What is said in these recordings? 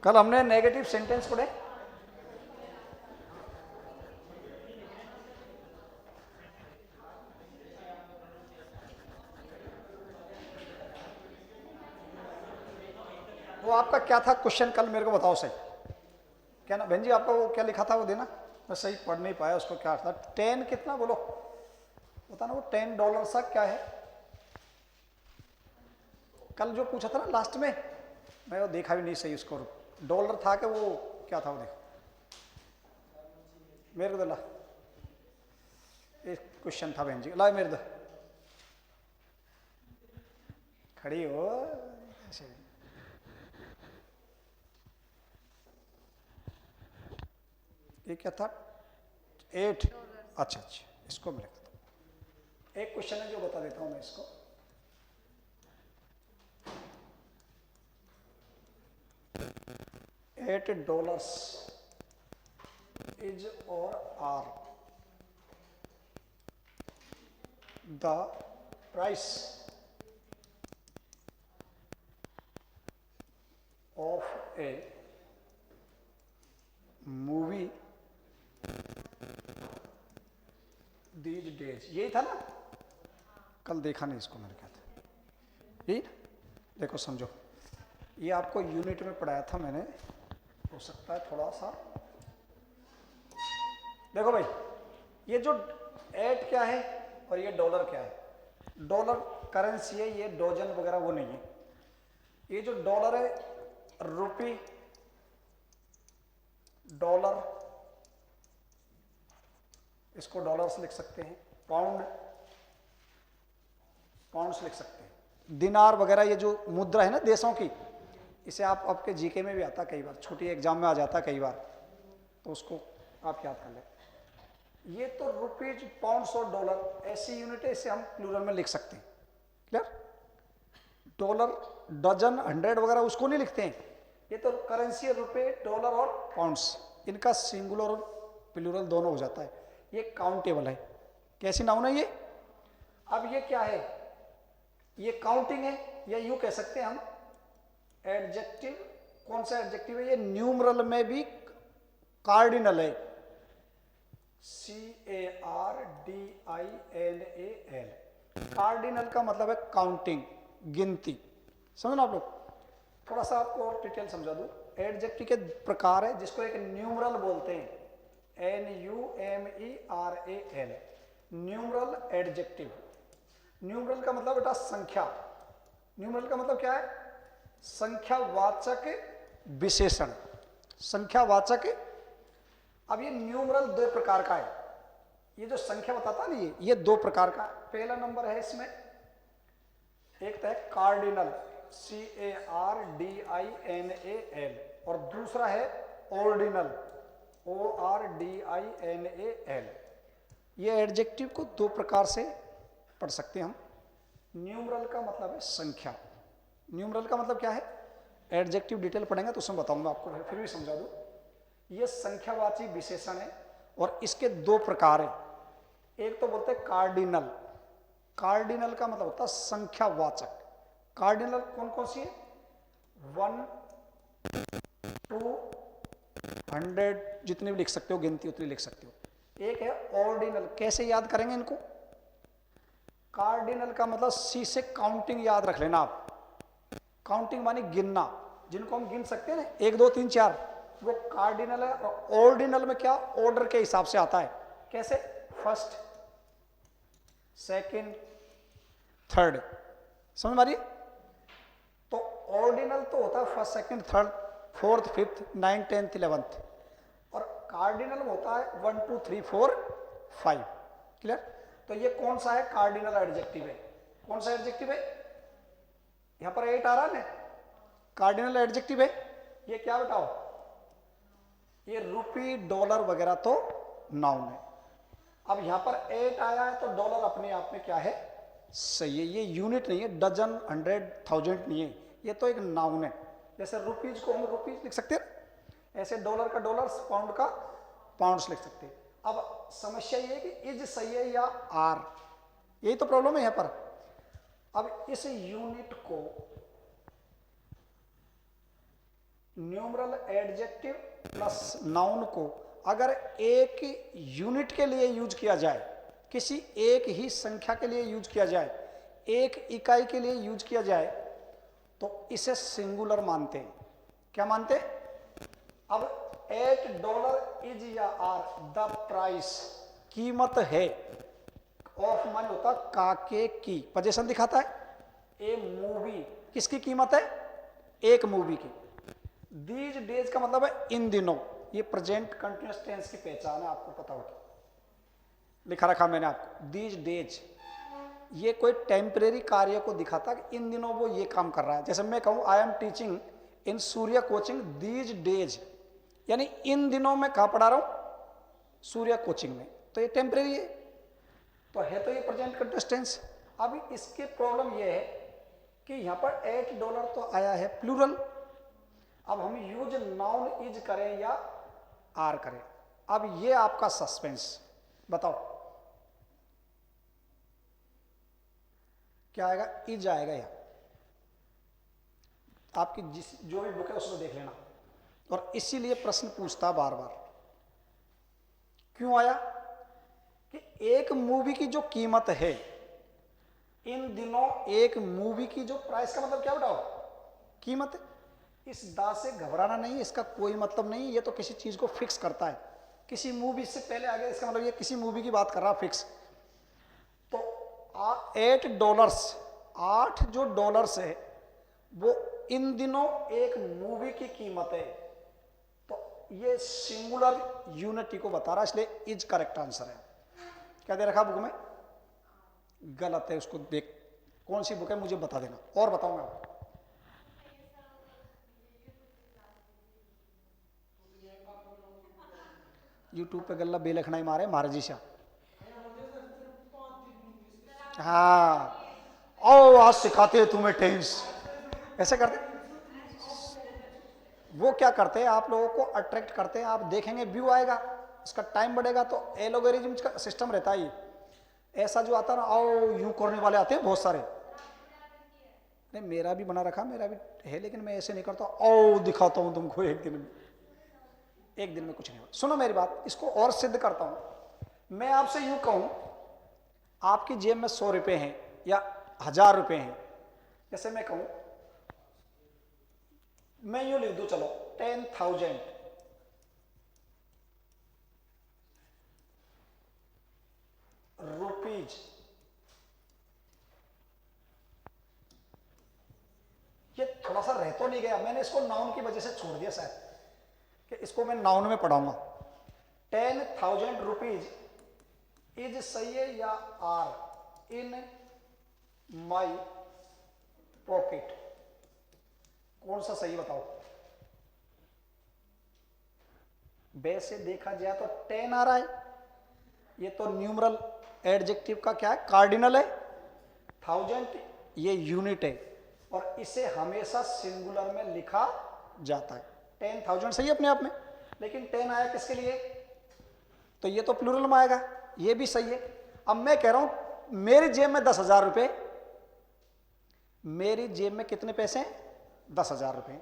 कल हमने negative sentence पढ़े, वो आपका क्या था क्वेश्चन, कल मेरे को बताओ सही। क्या ना बहन जी, आपका वो क्या लिखा था वो देना, मैं सही पढ़ नहीं पाया उसको। क्या था 10 कितना बोलो, बताना वो $10 सा क्या है। कल जो पूछा था ना लास्ट में, मैं वो देखा भी नहीं सही उसको, डॉलर था कि वो क्या था वो देखो मेरे को। ला एक क्वेश्चन था बहन जी, ला मेरे दो, खड़ी हो ऐसे। ये क्या था 8, अच्छा अच्छा, इसको मैं लिख देता हूँ। एक क्वेश्चन है जो बता देता हूँ मैं इसको। $8 is or are the price of a movie these days। यही था ना, कल देखा नहीं इसको मैंने, क्या था यही ना। देखो समझो, ये आपको यूनिट में पढ़ाया था मैंने, हो सकता है थोड़ा सा। देखो भाई, ये जो एट क्या है और ये डॉलर क्या है, डॉलर करेंसी है, ये डोजन वगैरह वो नहीं है। ये जो डॉलर है, रुपी, डॉलर, इसको डॉलर से लिख सकते हैं, पाउंड, पाउंड से लिख सकते हैं, दिनार वगैरह, ये जो मुद्रा है ना देशों की, इसे आप आपके जीके में भी आता कई बार, छोटी एग्जाम में आ जाता कई बार, तो उसको आप याद कर लें। ये तो रुपीज, पाउंड्स और डॉलर ऐसी यूनिट है, इसे हम प्लूरल में लिख सकते हैं। क्लियर? डॉलर, डजन, 100 वगैरह उसको नहीं लिखते हैं। ये तो करेंसी है, रुपए, डॉलर और पाउंड्स, इनका सिंगुलर और प्लूरल दोनों हो जाता है। ये काउंटेबल है। कैसी नाउन है ये? अब ये क्या है, ये काउंटिंग है, या यूं कह सकते हैं हम एडजेक्टिव। कौन सा एडजेक्टिव है? ये न्यूमरल में भी कार्डिनल है, CARDINAL। कार्डिनल का मतलब है काउंटिंग, गिनती। समझ ना आप लोग? थोड़ा सा आपको और डिटेल समझा दूं। एडजेक्टिव के प्रकार है जिसको एक न्यूमरल बोलते हैं, NUMERAL, न्यूमरल एडजेक्टिव। न्यूमरल का मतलब बेटा संख्या। न्यूमरल का मतलब क्या है? संख्यावाचक विशेषण, संख्यावाचक। अब ये न्यूमरल दो प्रकार का है, ये जो संख्या बताता ना, ये दो प्रकार का। पहला नंबर है इसमें, एक तो है कार्डिनल, CARDINAL, और दूसरा है ऑर्डिनल, ORDINAL। ये एडजेक्टिव को दो प्रकार से पढ़ सकते हैं हम। न्यूमरल का मतलब है संख्या। न्यूमरल का मतलब क्या है? एडजेक्टिव डिटेल पढ़ेंगे तो उसमें बताऊंगा आपको, फिर भी समझा दूं। ये संख्यावाची विशेषण है और इसके दो प्रकार है। एक तो बोलते हैं कार्डिनल। कार्डिनल का मतलब होता है संख्यावाचक। कार्डिनल कौन कौन सी है? 1, 2, 100, जितने भी लिख सकते हो, गिनती उतनी लिख सकते हो। एक है ऑर्डिनल। कैसे याद करेंगे इनको? कार्डिनल का मतलब सी से काउंटिंग याद रख लेना आप। काउंटिंग मानी गिनना, जिनको हम गिन सकते हैं ना, 1 2 3 4, वो कार्डिनल है। और ऑर्डिनल में क्या? ऑर्डर के हिसाब से आता है। कैसे? First, second, third. समझ मारिए? तो ऑर्डिनल तो होता है first, second, third, fourth, fifth, 9, 10th, 11th। और कार्डिनल में होता है 1 2 3 4 5। क्लियर? तो ये कौन सा है? कार्डिनल एडजेक्टिव है। कौन सा एडजेक्टिव है? यहां पर 8 आ रहा है ना, कार्डिनल एडजेक्टिव है। ये क्या बताओ? ये रुपी, डॉलर वगैरह तो नाउन है। अब यहां पर 8 आया है तो डॉलर अपने आप में क्या है? सही है। ये यूनिट नहीं है, डजन, 100, 1000 नहीं है, ये तो एक नाउन है। जैसे रुपीज को हम रुपीज लिख सकते हैं, ऐसे डॉलर का डॉलर्स, पाउंड का पाउंड्स लिख सकते हैं। अब समस्या ये है कि इज सही है या आर, यही तो प्रॉब्लम है यहां पर। अब इस यूनिट को न्यूमरल एडजेक्टिव प्लस नाउन को अगर एक यूनिट के लिए यूज किया जाए, किसी एक ही संख्या के लिए यूज किया जाए, एक इकाई के लिए यूज किया जाए, तो इसे सिंगुलर मानते हैं। क्या मानते हैं? अब $8 इज या आर द प्राइस, कीमत है, ऑफ मान होता काके की, पोजीशन दिखाता है, ए मूवी, किसकी कीमत है? एक मूवी की। दीज डेज का मतलब है इन दिनों, ये प्रेजेंट कंटिन्यूअस टेंस की पहचान है, आपको पता होगी, लिखा रखा मैंने आपको। दीज डेज ये कोई टेम्परेरी कार्य को दिखाता कि इन दिनों वो ये काम कर रहा है। जैसे मैं कहूं I am teaching in Surya coaching these days, यानी इन दिनों मैं कहां पढ़ा रहा हूं? सूर्य कोचिंग में, तो ये टेम्परेरी है, तो ये प्रेजेंट कंटिन्यूअस टेंस। अभी इसकी प्रॉब्लम ये है कि यहां पर $8 तो आया है प्लूरल, अब हम यूज नाउन इज करें या आर करें, अब ये आपका सस्पेंस, बताओ क्या आएगा? इज आएगा या आपकी जो भी बुक है उसमें देख लेना। और इसीलिए प्रश्न पूछता बार बार, क्यों आया? कि एक मूवी की जो कीमत है इन दिनों, एक मूवी की जो प्राइस का मतलब क्या बताओ? कीमत है। इस दा से घबराना नहीं, इसका कोई मतलब नहीं, ये तो किसी चीज को फिक्स करता है, किसी मूवी से पहले आ गया, इसका मतलब ये किसी मूवी की बात कर रहा फिक्स। तो $8, 8 जो डॉलर्स है वो इन दिनों एक मूवी की कीमत है, तो ये सिंगुलर यूनिटी को बता रहा है, इसलिए इज करेक्ट आंसर है। क्या दे रखा बुक में? गलत है, उसको देख कौन सी बुक है मुझे बता देना, और बताऊंगा आपको। यूट्यूब पे गल्ला बेलखना ही मारे महाराजी शाह। हाँ, ओ आज सिखाते हैं तुम्हें टेंस, ऐसे करते। वो क्या करते हैं, आप लोगों को अट्रैक्ट करते हैं, आप देखेंगे व्यू आएगा, उसका टाइम बढ़ेगा, तो एलोगोरिज्म का सिस्टम रहता है। ऐसा जो आता है ना, आओ यूं करने वाले आते हैं बहुत सारे। नहीं मेरा भी बना रखा, मेरा भी है, लेकिन मैं ऐसे नहीं करता, ओ दिखाता हूं तुमको एक दिन में, एक दिन में कुछ नहीं होगा। सुनो मेरी बात, इसको और सिद्ध करता हूं। मैं आपसे यूं कहूं, आपकी जेब में 100 रुपए हैं या 1000 रुपए हैं, जैसे मैं कहूं, मैं यूं लिख दूं, चलो 10,000 रुपीज, ये थोड़ा सा रह तो नहीं गया, मैंने इसको नाउन की वजह से छोड़ दिया शायद, कि इसको मैं नाउन में पढ़ाऊंगा। 10,000 रुपीज इज सही है या आर इन माई पॉकेट, कौन सा सही बताओ? वैसे देखा जाए तो 10 आ रहा है, ये तो न्यूमरल एडजेक्टिव का क्या है? कार्डिनल है। 1000 ये यूनिट है, और इसे हमेशा सिंगुलर में लिखा जाता है। 10,000 सही है अपने आप में, लेकिन 10 आया किसके लिए? तो ये तो प्लूरल में आएगा, ये भी सही है। अब मैं कह रहा हूं मेरी जेब में 10,000 रुपए, मेरी जेब में कितने पैसे हैं? 10,000 रुपए।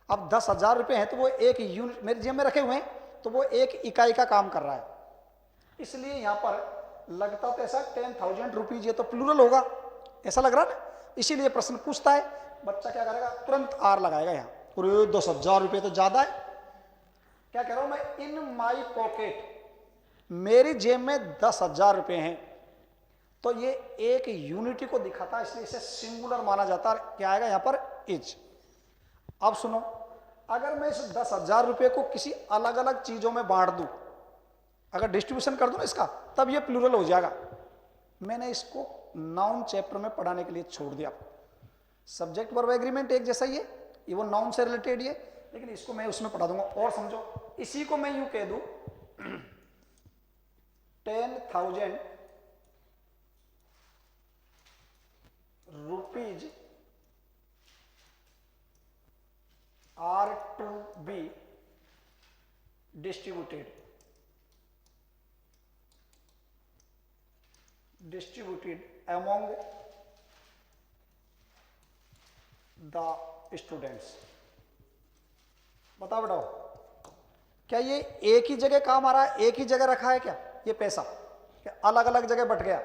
अब 10,000 रुपए हैं तो वो एक यूनिट मेरी जेब में रखे हुए हैं, तो वो एक इकाई का काम कर रहा है, इसलिए यहां पर लगता तो ऐसा 10,000 रुपीज, ये तो प्लूरल होगा, ऐसा लग रहा ना, इसीलिए प्रश्न पूछता है। बच्चा क्या करेगा? तुरंत आर लगाएगा यहां, अरे 10,000 रुपये तो ज्यादा है। क्या कह रहा हूं मैं? इन माई पॉकेट, मेरी जेब में 10,000 रुपये हैं, तो ये एक यूनिटी को दिखाता है, इसलिए इसे सिंगुलर माना जाता है। क्या आएगा यहां पर? इज। अब सुनो, अगर मैं इस 10,000 रुपये को किसी अलग अलग चीजों में बांट दूं, अगर डिस्ट्रीब्यूशन कर दूं ना इसका, तब ये प्लूरल हो जाएगा। मैंने इसको नाउन चैप्टर में पढ़ाने के लिए छोड़ दिया। सब्जेक्ट वर्ब एग्रीमेंट एक जैसा ही है, ये वो नाउन से रिलेटेड ही है, लेकिन इसको मैं उसमें पढ़ा दूंगा। और समझो, इसी को मैं यूं कह दूं 10,000 rupees are to be distributed among the students। बताओ बताओ, क्या ये एक ही जगह काम आ रहा है, एक ही जगह रखा है क्या ये पैसा, क्या अलग अलग जगह बट गया?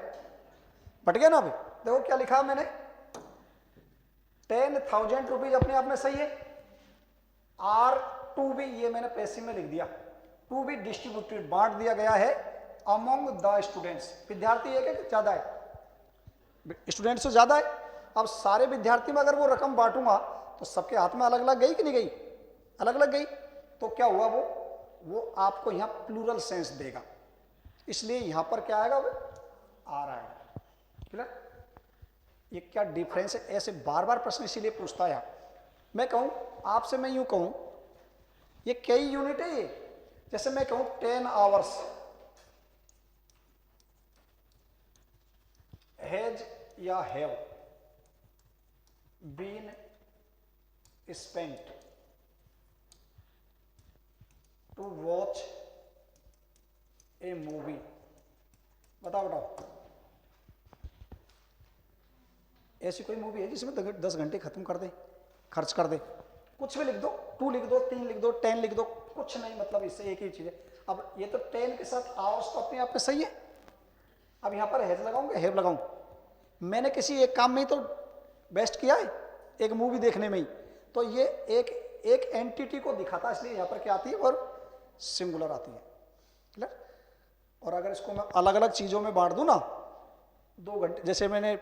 बट गया ना। अभी देखो क्या लिखा मैंने, 10,000 रुपीज अपने आप में सही है। आर टू बी, ये मैंने पैसे में लिख दिया, टू बी डिस्ट्रीब्यूटेड, बांट दिया गया है अमोंग द स्टूडेंट्स। विद्यार्थी एक है कि ज्यादा है? स्टूडेंट्स से ज्यादा है। अब सारे विद्यार्थी में अगर वो रकम बांटूंगा तो सबके हाथ में अलग अलग गई कि नहीं गई? अलग अलग गई। तो क्या हुआ, वो आपको यहां प्लूरल सेंस देगा, इसलिए यहां पर क्या आएगा, वो आ रहा है। क्लियर? ये क्या डिफरेंस है? ऐसे बार बार प्रश्न इसीलिए पूछता है। मैं कहूं आपसे, मैं यूं कहूं, ये कई यूनिट है ये। जैसे मैं कहूं 10 आवर्स हैज या have been spent to watch a movie. बताओ बताओ, ऐसी कोई मूवी है जिसमें 10 घंटे खत्म कर दे, खर्च कर दे? कुछ भी लिख दो, 2 लिख दो, 3 लिख दो, 10 लिख दो, कुछ नहीं, मतलब इससे एक ही चीज है। अब ये तो 10 के साथ आवर्स तो अपने आप में सही है। अब यहां पर हैज लगाऊंगा, हैव लगाऊं? मैंने किसी एक काम में ही तो बेस्ट किया है, एक मूवी देखने में ही। तो ये एक एंटिटी को दिखाता है, इसलिए यहां पर क्या आती है, और सिंगुलर आती है। क्लियर? और अगर इसको मैं अलग अलग चीजों में बांट दूं ना, 2 घंटे, जैसे मैंने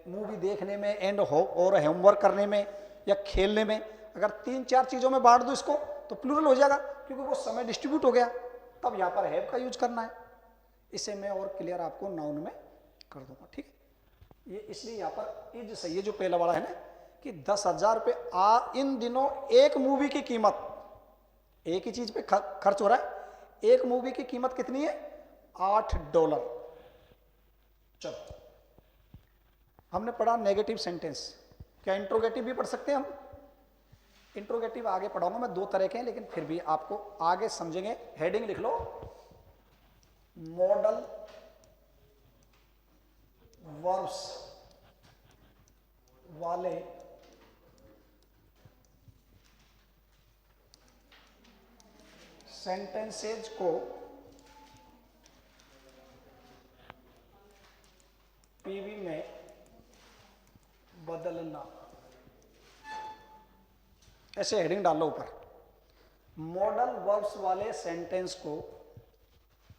मूवी देखने में एंड और होमवर्क करने में या खेलने में, अगर 3-4 चीजों में बांट दूं इसको तो प्लूरल हो जाएगा, क्योंकि वो समय डिस्ट्रीब्यूट हो गया। तब यहां पर हैव का यूज करना है। इसे मैं और क्लियर आपको नाउन में कर दूंगा। ठीक है? ये इसलिए यहां पर इज सही है, जो पहला वाला है ना, कि 10,000 रुपये इन दिनों एक मूवी की कीमत, एक ही चीज पे खर्च हो रहा है। एक मूवी की कीमत कितनी है? $8। चलो, हमने पढ़ा नेगेटिव सेंटेंस। क्या इंट्रोगेटिव भी पढ़ सकते हैं हम? इंट्रोगेटिव आगे पढ़ाऊंगा मैं, 2 तरह के हैं, लेकिन फिर भी आपको आगे समझेंगे। हेडिंग लिख लो, मॉडल वर्ब्स वाले सेंटेंसेज को पीवी में बदलना। ऐसे हेडिंग डाल लो ऊपर, मॉडल वर्ब्स वाले सेंटेंस को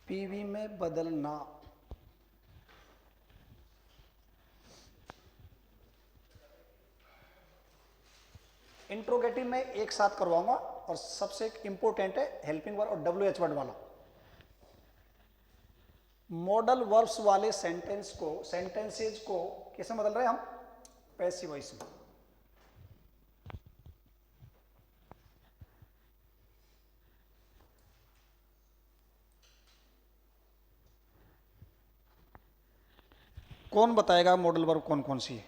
पीवी में बदलना। इंट्रोगेटिव में एक साथ करवाऊंगा, और सबसे इंपॉर्टेंट है हेल्पिंग वर्ब और WH वर्ड वाला। मॉडल वर्ब्स वाले सेंटेंसेज को कैसे बदल रहे हैं हम? पैसिव वॉइस में। कौन बताएगा मॉडल वर्ब कौन कौन सी है?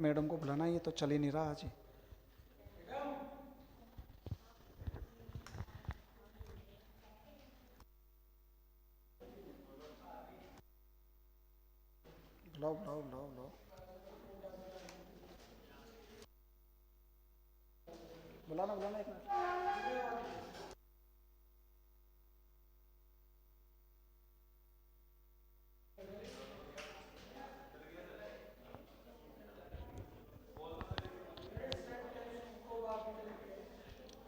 मैडम को बुलाना, ये तो चल ही नहीं रहा आज ही। बुलाओ बुलाओ बुलाओ बुलाओ, बुलाना बुलाना, एक मिनट।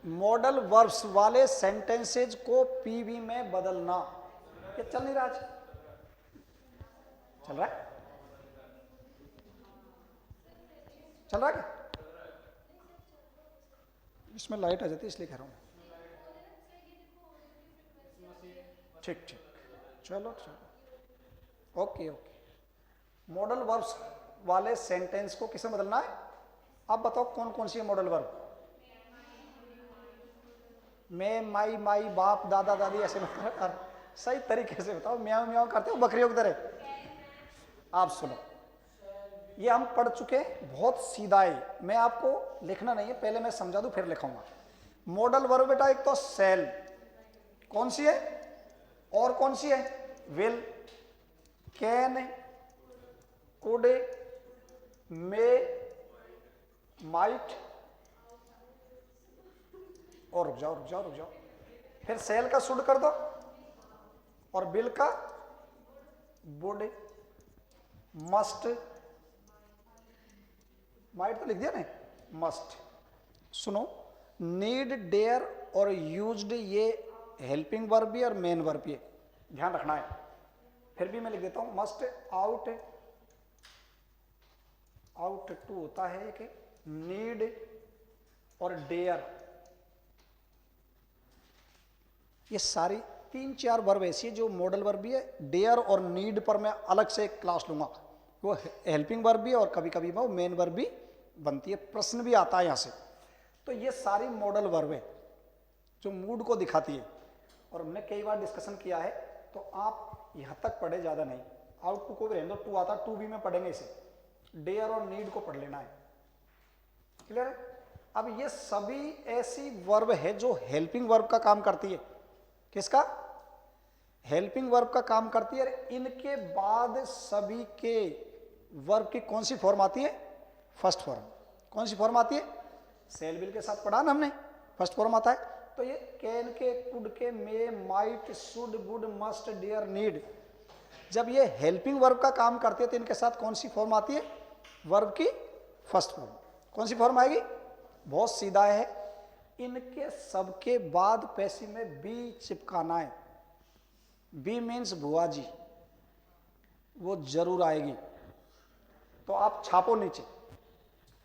मॉडल वर्ब्स वाले सेंटेंसेज को पीवी में बदलना। ये चल नहीं रहा आज? चल रहा है? चल रहा है क्या? इसमें लाइट आ जाती है इसलिए कह रहा हूं। ठीक ठीक, चलो चलो, ओके ओके। मॉडल वर्ब्स वाले सेंटेंस को किसे बदलना है? अब बताओ कौन कौन सी है मॉडल वर्ब? मैं, माई, माई, बाप, दादा, दादी, ऐसे मतलब सही तरीके से बताओ। म्याऊं म्याऊं करते हो बकरियों की तरह? आप सुनो, ये हम पढ़ चुके, बहुत सीधा है। मैं आपको लिखना नहीं है, पहले मैं समझा दूं फिर लिखाऊंगा। मॉडल वर्ब बेटा, एक तो सेल, कौन सी है? और कौन सी है? Will, can, could, may, might, और रुक जाओ रुक जाओ रुक जाओ, फिर सेल का शुड कर दो और बिल का वुड, मस्ट, माइट तो लिख दिया ना, मस्ट। सुनो, नीड, डेयर और यूज्ड ये हेल्पिंग वर्ब भी और मेन वर्ब भी है, ध्यान रखना है। फिर भी मैं लिख देता हूं, मस्ट, आउट, आउट टू होता है एक, नीड और डेयर, ये सारी 3-4 वर्ब ऐसी है जो मॉडल वर्ब भी है। डेयर और नीड पर मैं अलग से एक क्लास लूंगा, वो हेल्पिंग वर्ब भी है और कभी कभी वो मेन वर्ब भी बनती है, प्रश्न भी आता है यहाँ से। तो ये सारी मॉडल वर्ब है जो मूड को दिखाती है, और हमने कई बार डिस्कशन किया है, तो आप यहाँ तक पढ़े, ज़्यादा नहीं। आउट टू को भी रहने दो, टू आता, टू भी में पढ़ेंगे इसे, डेयर और नीड को पढ़ लेना है, क्लियर है। अब ये सभी ऐसी वर्ब है जो हेल्पिंग वर्ब का काम करती है। किसका? हेल्पिंग वर्ब का काम करती है। इनके बाद सभी के वर्ब की कौन सी फॉर्म आती है? First form. कौन सी फॉर्म आती है? सेल बिल के साथ पढ़ा ना हमने, फर्स्ट फॉर्म आता है। तो ये कैन के, कुड के, may, might, should, would, must, dare, need, जब ये हेल्पिंग वर्ब का काम करते हैं तो इनके साथ कौन सी फॉर्म आती है? वर्ब की फर्स्ट फॉर्म। कौन सी फॉर्म आएगी? बहुत सीधा है, इनके सबके बाद पैसिव में बी चिपकाना है। बी मीन्स बुआ जी, वो जरूर आएगी, तो आप छापो नीचे।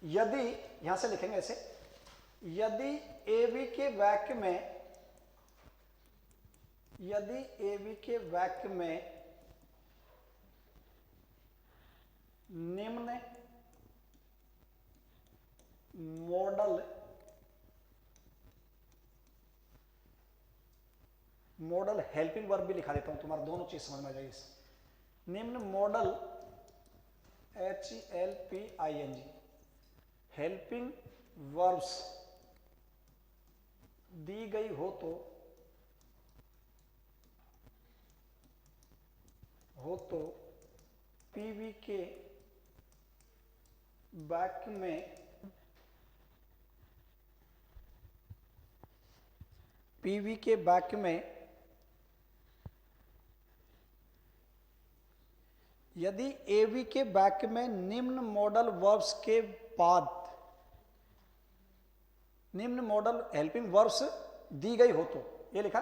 यदि यहां से लिखेंगे ऐसे, यदि एबी के वाक्य में, यदि एबी के वाक्य में निम्न मॉडल, मॉडल हेल्पिंग वर्ब भी लिखा देता हूं, तुम्हारा दोनों चीज समझ में आ जाएगी। निम्न मॉडल HELPING हेल्पिंग वर्ब्स दी गई हो तो पीवी के वाक्य में, पीवी के वाक्य में यदि एवी के वाक्य में निम्न मॉडल वर्ब्स के बाद निम्न मॉडल हेल्पिंग वर्ब्स दी गई हो तो, ये लिखा,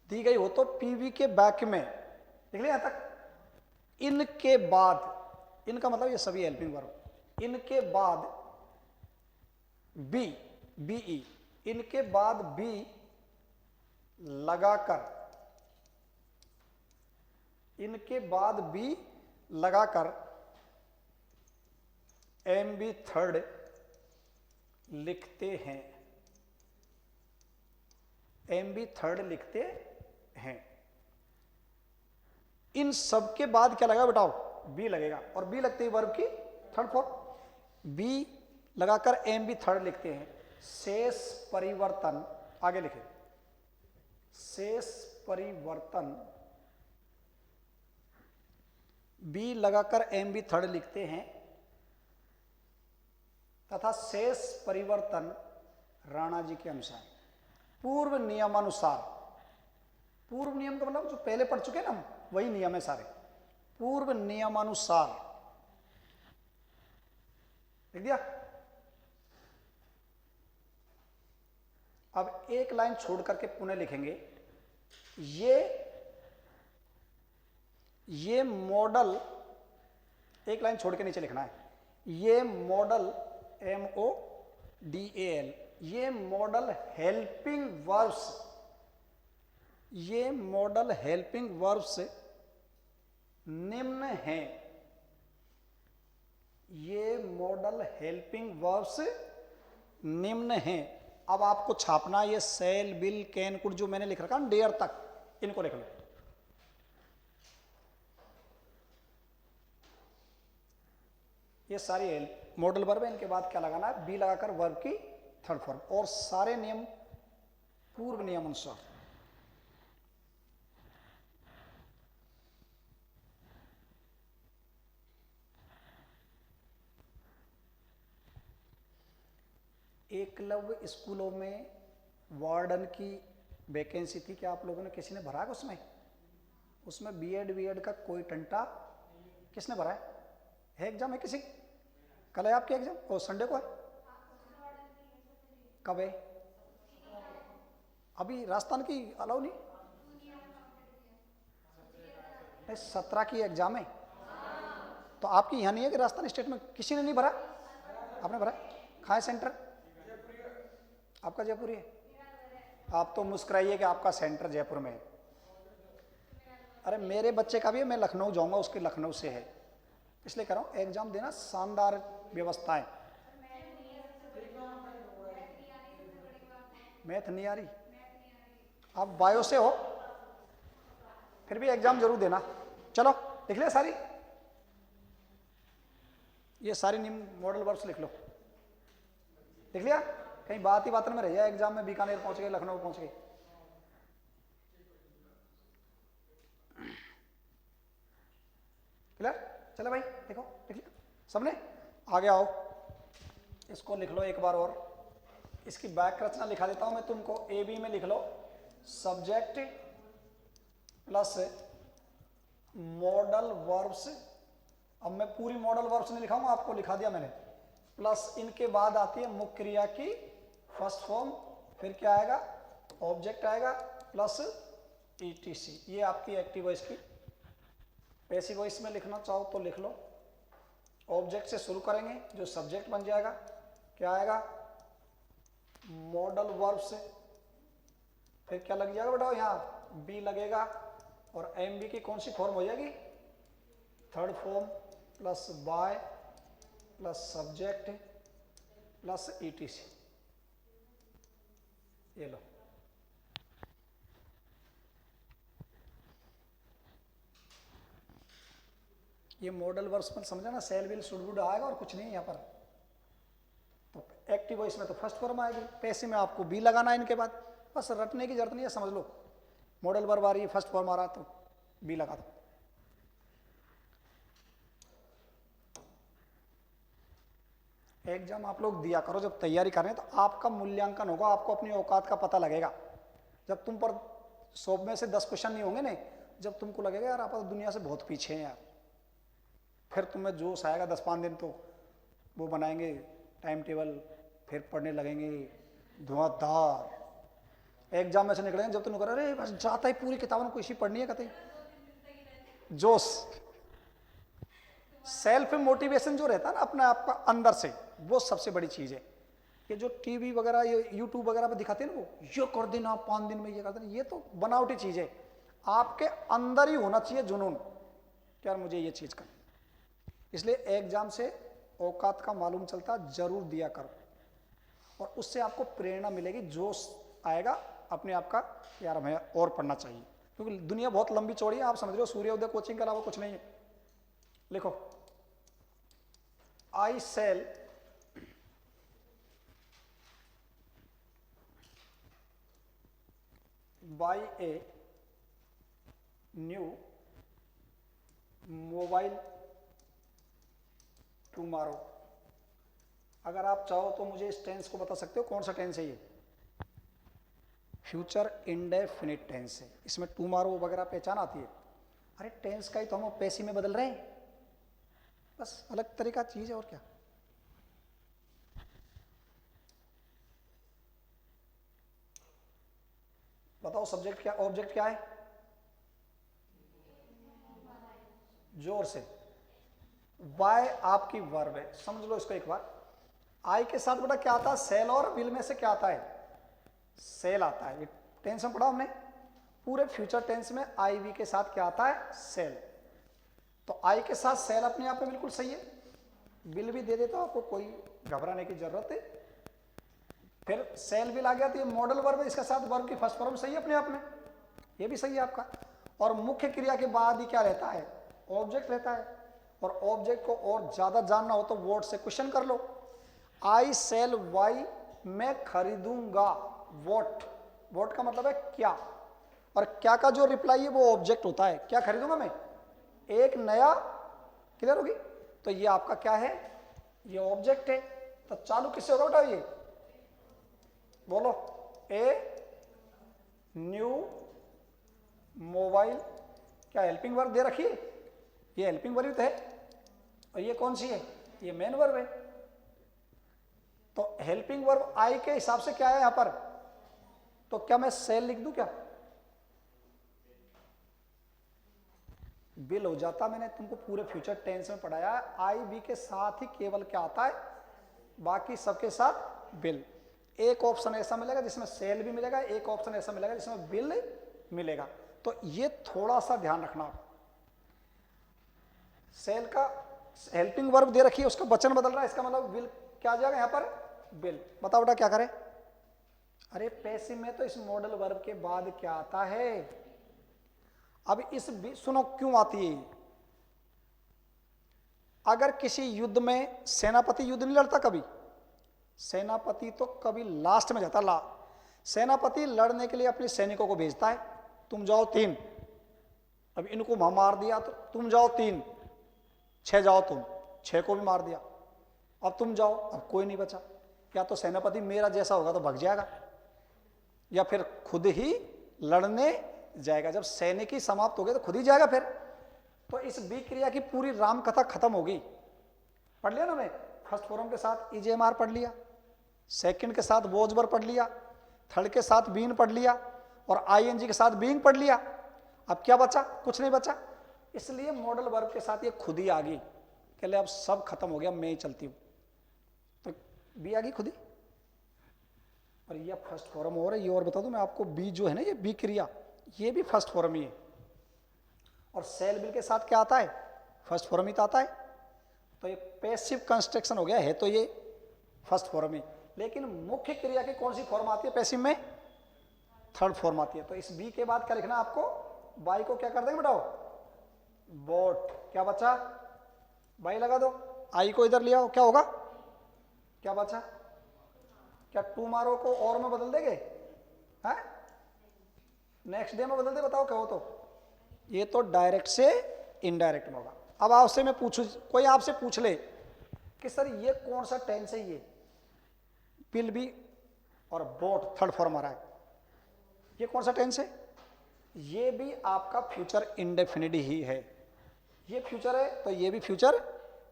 दी गई हो तो पीवी के वाक्य में, देख लिया यहां तक, इनके बाद, इनका मतलब ये सभी हेल्पिंग वर्ब, इनके बाद बी, बीई, इनके बाद बी लगाकर, इनके बाद बी लगाकर MB थर्ड लिखते हैं, MB थर्ड लिखते हैं। इन सब के बाद क्या लगेगा बताओ? बी लगेगा, और बी लगते ही वर्ब की थर्ड फॉर्म, बी लगाकर MB थर्ड लिखते हैं। शेष परिवर्तन, आगे लिखे, शेष परिवर्तन, बी लगाकर MB थर्ड लिखते हैं तथा शेष परिवर्तन राणा जी के अनुसार, पूर्व नियमानुसार। पूर्व नियम का मतलब जो पहले पढ़ चुके हैं ना, वही नियम है सारे, पूर्व नियमानुसार, लिख दिया। अब एक लाइन छोड़ करके पुनः लिखेंगे, ये मॉडल, एक लाइन छोड़ के नीचे लिखना है, ये मॉडल MODAL, ये मॉडल हेल्पिंग वर्ब्स, ये मॉडल हेल्पिंग वर्ब्स निम्न हैं, ये मॉडल हेल्पिंग वर्ब्स निम्न हैं। अब आपको छापना, ये सेल, बिल, कैन, कुड जो मैंने लिख रखा है डेयर तक, इनको लिख लो। ये सारी मॉडल वर्ब है, इनके बाद क्या लगाना है? बी लगाकर वर्ब की थर्ड फॉर्म, और सारे नियम पूर्व नियम अनुसार। एकलव्य स्कूलों में वार्डन की वैकेंसी थी, क्या आप लोगों ने किसी ने भरा है उसमें? उसमें बीएड का कोई टंटा किसने भरा है एग्जाम है किसी? कल है आपकी एग्जाम? ओ संडे को है? कब है? अभी राजस्थान की अलाउ नहीं? 17 की एग्जाम है। तो आपकी यहाँ नहीं है कि राजस्थान स्टेट में किसी ने नहीं भरा? आपने भरा? कहाँ है सेंटर आपका? जयपुर ही है? आप तो मुस्कुराइए कि आपका सेंटर जयपुर में है। अरे मेरे बच्चे का भी है, मैं लखनऊ जाऊंगा, उसके लखनऊ से है, इसलिए कह रहा हूँ एग्जाम देना, शानदार व्यवस्था है। मैथ नहीं आ रही? आप बायो से हो, फिर भी एग्जाम जरूर देना। चलो लिख लिया सारी, ये सारी निम्न मॉडल वर्ब्स लिख लो। लिख लिया? कहीं बात ही बात में रह जाए, एग्जाम में बीकानेर पहुंच गए, लखनऊ पहुंच गए। क्लियर? चलो भाई देखो, लिख लिया सबने? आगे आओ, इसको लिख लो एक बार और। इसकी वाक्य रचना लिखा देता हूं मैं तुमको। ए बी में लिख लो सब्जेक्ट प्लस मॉडल वर्ब्स। अब मैं पूरी मॉडल वर्ब्स नहीं लिखाऊंगा, आपको लिखा दिया मैंने। प्लस इनके बाद आती है मुख्य क्रिया की फर्स्ट फॉर्म, फिर क्या आएगा? ऑब्जेक्ट आएगा, प्लस ईटीसी। ये आपकी एक्टिव वॉइस की। पैसिव वॉइस में लिखना चाहो तो लिख लो। ऑब्जेक्ट से शुरू करेंगे, जो सब्जेक्ट बन जाएगा, क्या आएगा? मॉडल वर्ब से। फिर क्या लग जाएगा बेटा? यहाँ बी लगेगा, और एम बी की कौन सी फॉर्म हो जाएगी? Third form, plus by plus subject plus etc. ये लो, ये मॉडल वर्ब्स में समझा ना, सेल विल शुड वुड आएगा और कुछ नहीं है यहाँ पर। तो एक्टिव वॉइस में तो फर्स्ट फॉर्म आएगी, पैसे में आपको बी लगाना है इनके बाद, बस रटने की जरूरत नहीं है, समझ लो। मॉडल वर्ब आ रही है, फर्स्ट फॉर्म आ रहा तो बी लगा दो। एग्जाम आप लोग दिया करो, जब तैयारी कर रहे हैं तो आपका मूल्यांकन होगा, आपको अपनी औकात का पता लगेगा। जब तुम पर 100 में से 10 क्वेश्चन नहीं होंगे ना, जब तुमको लगेगा यार आप तो दुनिया से बहुत पीछे हैं यार, फिर तुम्हें जोश आएगा। 10-5 दिन तो वो बनाएंगे टाइम टेबल, फिर पढ़ने लगेंगे धुआंधार। एग्जाम में से निकलेंगे जब तुम कर अरे बस जाता ही पूरी किताबों को इसी पढ़नी है, कहते जोश। सेल्फ मोटिवेशन जो रहता है ना अपने आप का अंदर से, वो सबसे बड़ी चीज है। ये जो टीवी वगैरह, ये यूट्यूब वगैरह पे दिखाते हैं ना, वो ये कर देना 5 दिन में ये कर देना, ये तो बनावटी चीज है। आपके अंदर ही होना चाहिए जुनून, यार मुझे ये चीज करनी। इसलिए एग्जाम से औकात का मालूम चलता, जरूर दिया करो, और उससे आपको प्रेरणा मिलेगी, जोश आएगा अपने आप का, यार हमें और पढ़ना चाहिए। क्योंकि दुनिया बहुत लंबी चौड़ी है, आप समझ रहे हो, सूर्योदय कोचिंग के अलावा कुछ नहीं है। लिखो, I shall buy a new mobile tomorrow. अगर आप चाहो तो मुझे इस टेंस को बता सकते हो, कौन सा टेंस है ये? फ्यूचर इंडेफिनिट टेंस है, इसमें टुमारो वगैरह पहचान आती है। अरे टेंस का ही तो हम पैसे में बदल रहे हैं, बस अलग तरीका चीज है, और क्या। बताओ सब्जेक्ट क्या, ऑब्जेक्ट क्या है? जोर से। वाई आपकी वर्ब है, समझ लो इसको एक बार। आई के साथ बेटा क्या आता है? सेल, और विल में से क्या आता है? सेल आता है। ये टेंस में पढ़ा हमने, पूरे फ्यूचर टेंस में आई वी के साथ क्या आता है? सेल। तो आई के साथ सेल अपने आप में बिल्कुल सही है, विल भी दे देता, आपको कोई घबराने की जरूरत है। फिर सेल विल आ गया, तो ये मॉडल वर्ब है, इसके साथ वर्ब की फर्स्ट फॉर्म सही है अपने आप में, ये भी सही है आपका। और मुख्य क्रिया के बाद ही क्या रहता है? ऑब्जेक्ट रहता है। और ऑब्जेक्ट को और ज्यादा जानना हो तो वर्ड से क्वेश्चन कर लो। आई सेल वाई, मैं खरीदूंगा वॉट। वॉट का मतलब है क्या, और क्या का जो रिप्लाई है वो ऑब्जेक्ट होता है। क्या खरीदूंगा मैं? एक नया। क्लियर होगी? तो ये आपका क्या है? ये ऑब्जेक्ट है। तो चालू किससे होगा बेटा? ये बोलो, ए न्यू मोबाइल, क्या हेल्पिंग वर्ब दे रखी है? ये हेल्पिंग वर्ब है, और ये कौन सी है? ये मेन वर्ब है। तो हेल्पिंग वर्ब आई के हिसाब से क्या है यहां पर? तो क्या मैं सेल लिख दूं क्या? बिल हो जाता। मैंने तुमको पूरे फ्यूचर टेंस में पढ़ाया, आई बी के साथ ही केवल क्या आता है? बाकी सबके साथ बिल। एक ऑप्शन ऐसा मिलेगा जिसमें सेल भी मिलेगा, एक ऑप्शन ऐसा मिलेगा जिसमें बिल मिलेगा। तो ये थोड़ा सा ध्यान रखना। सेल का हेल्पिंग वर्ब दे रखी है, उसका वचन बदल रहा है, इसका मतलब बिल क्या आ जाएगा यहां पर? बिल। बताओ बेटा क्या करें? अरे पैसिव में तो इस मॉडल वर्ब के बाद क्या आता है? अब इस सुनो क्यों आती है। अगर किसी युद्ध में सेनापति युद्ध नहीं लड़ता कभी, सेनापति तो कभी लास्ट में जाता। सेनापति लड़ने के लिए अपने सैनिकों को भेजता है, तुम जाओ 3, अब इनको मार दिया तो तुम जाओ 3, 6 जाओ तुम, 6 को भी मार दिया, अब तुम जाओ, अब कोई नहीं बचा। क्या तो सेनापति मेरा जैसा होगा तो भाग जाएगा, या फिर खुद ही लड़ने जाएगा। जब सैनिक ही समाप्त हो गए तो खुद ही जाएगा फिर। तो इस बी क्रिया की पूरी राम कथा खत्म होगी। पढ़ लिया ना मैं? फर्स्ट फॉर्म के साथ ईजेएमआर पढ़ लिया, सेकंड के साथ वॉज पढ़ लिया, थर्ड के साथ बीन पढ़ लिया, और आईएनजी के साथ बीइंग पढ़ लिया। अब क्या बचा? कुछ नहीं बचा। इसलिए मॉडल वर्ब के साथ ये खुद ही आ गई, कह ले अब सब खत्म हो गया, मैं ही चलती हूं, तो बी आ गई खुद ही। और ये फर्स्ट फॉर्म हो रहा है। ये और बता दूं मैं आपको, बी जो है ना, ये बी क्रिया, ये भी फर्स्ट फॉर्म ही है। और सेल बिल के साथ क्या आता है? फर्स्ट फॉर्म ही तो आता है। तो ये पैसिव कंस्ट्रक्शन हो गया है, तो ये फर्स्ट फॉर्म ही। लेकिन मुख्य क्रिया की कौन सी फॉर्म आती है पैसिव में? थर्ड फॉर्म आती है। तो इस बी के बाद क्या लिखना आपको? बाई को क्या कर देंगे बताओ? बोट। क्या बचा? बाई लगा दो, आई को इधर ले आओ, क्या होगा? क्या बचा? क्या टुमारो को और में बदल देंगे? हैं? नेक्स्ट डे में बदल दे, बताओ क्या हो? तो ये तो डायरेक्ट से इनडायरेक्ट में होगा। अब आपसे मैं पूछूं, कोई आपसे पूछ ले कि सर ये कौन सा टेंस है? ये विल बी और बोट थर्ड फॉर्म आ रहा है, ये कौन सा टेंस है? ये भी आपका फ्यूचर इंडेफिनिट ही है। ये फ्यूचर है तो ये भी फ्यूचर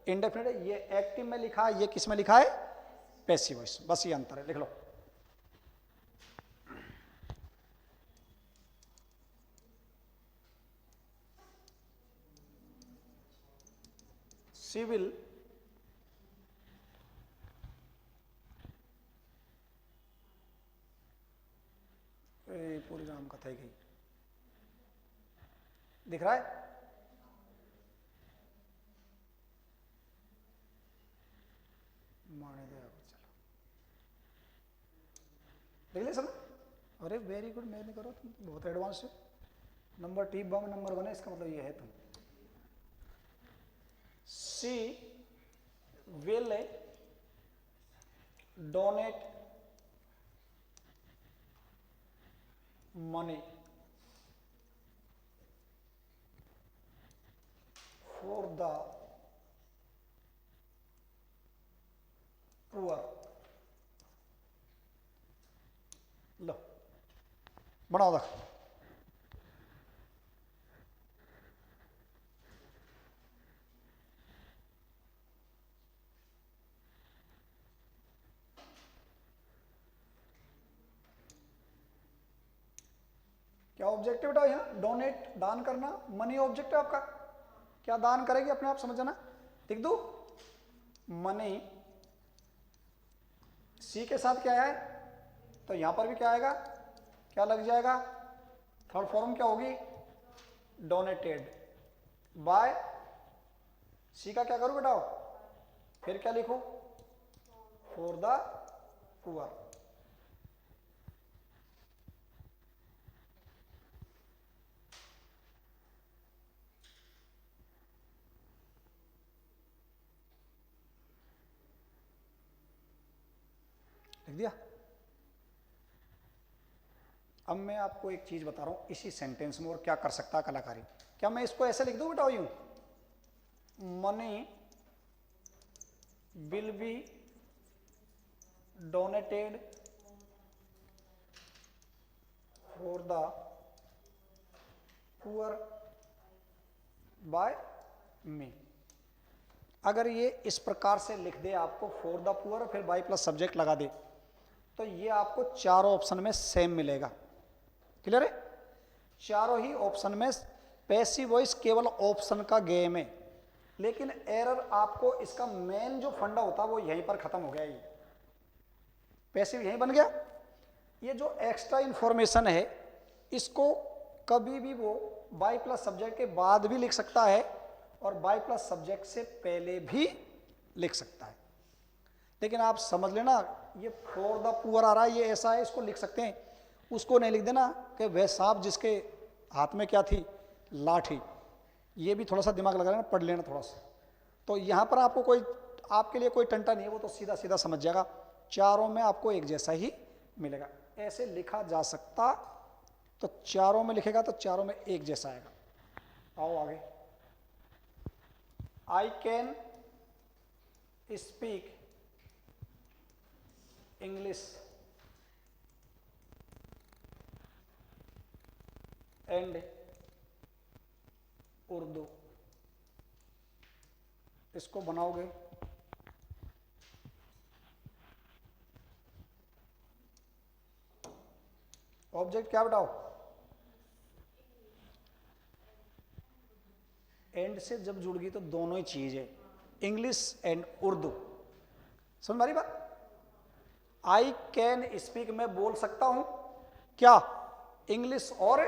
इंडेफिनिट है। ये एक्टिव में लिखा है, ये किस में लिखा है? Passive voice. बस ये अंतर है, लिख लो। सिविल पूरी राम कथा ही गई, दिख रहा है? माने दे, चलो देख ले सब। अरे वेरी गुड, मैं नहीं करो, तुम बहुत एडवांस है। नंबर टी बम नंबर 1 है, इसका मतलब ये है तुम। She will donate money for the poor। लो बनाओ देख। क्या ऑब्जेक्टिव बेटा यहाँ? डोनेट, दान करना। मनी ऑब्जेक्ट है आपका, क्या दान करेगी अपने आप समझ जाना। लिख दू मनी, सी के साथ क्या है? तो यहां पर भी क्या आएगा? क्या लग जाएगा? थर्ड फॉर्म क्या होगी? Donated bye. सी का क्या करूं बेटा? फिर क्या लिखूं? For the poor. लिख दिया। अब मैं आपको एक चीज बता रहा हूं इसी सेंटेंस में और क्या कर सकता है कलाकारी। क्या मैं इसको ऐसे लिख दूं बेटा? यूं, money will be donated for the poor by me. अगर ये इस प्रकार से लिख दे आपको, फॉर द पुअर और फिर बाय प्लस सब्जेक्ट लगा दे, तो ये आपको चारों ऑप्शन में सेम मिलेगा। क्लियर है? चारों ही ऑप्शन में पैसिव वॉइस केवल ऑप्शन का गेम है, लेकिन एरर आपको इसका मेन जो फंडा होता है वो यहीं पर खत्म हो गया। ये पैसिव यहीं बन गया। ये जो एक्स्ट्रा इंफॉर्मेशन है इसको कभी भी वो बाय प्लस सब्जेक्ट के बाद भी लिख सकता है और बाय प्लस सब्जेक्ट से पहले भी लिख सकता है। लेकिन आप समझ लेना, ये फॉर द पुअर आ रहा है, ये ऐसा है, इसको लिख सकते हैं, उसको नहीं लिख देना कि वह सांप जिसके हाथ में क्या थी, लाठी। ये भी थोड़ा सा दिमाग लगा लेना, पढ़ लेना थोड़ा सा। तो यहाँ पर आपको कोई, आपके लिए कोई टंटा नहीं है, वो तो सीधा सीधा समझ जाएगा। चारों में आपको एक जैसा ही मिलेगा। ऐसे लिखा जा सकता तो चारों में लिखेगा तो चारों में एक जैसा आएगा। आओ आगे। I can speak English and Urdu. इसको बनाओगे ऑब्जेक्ट क्या बताओ, एंड से जब जुड़ गई तो दोनों ही चीज है, इंग्लिश एंड उर्दू। समझ मारी बात? आई कैन स्पीक, मैं बोल सकता हूं क्या, इंग्लिश और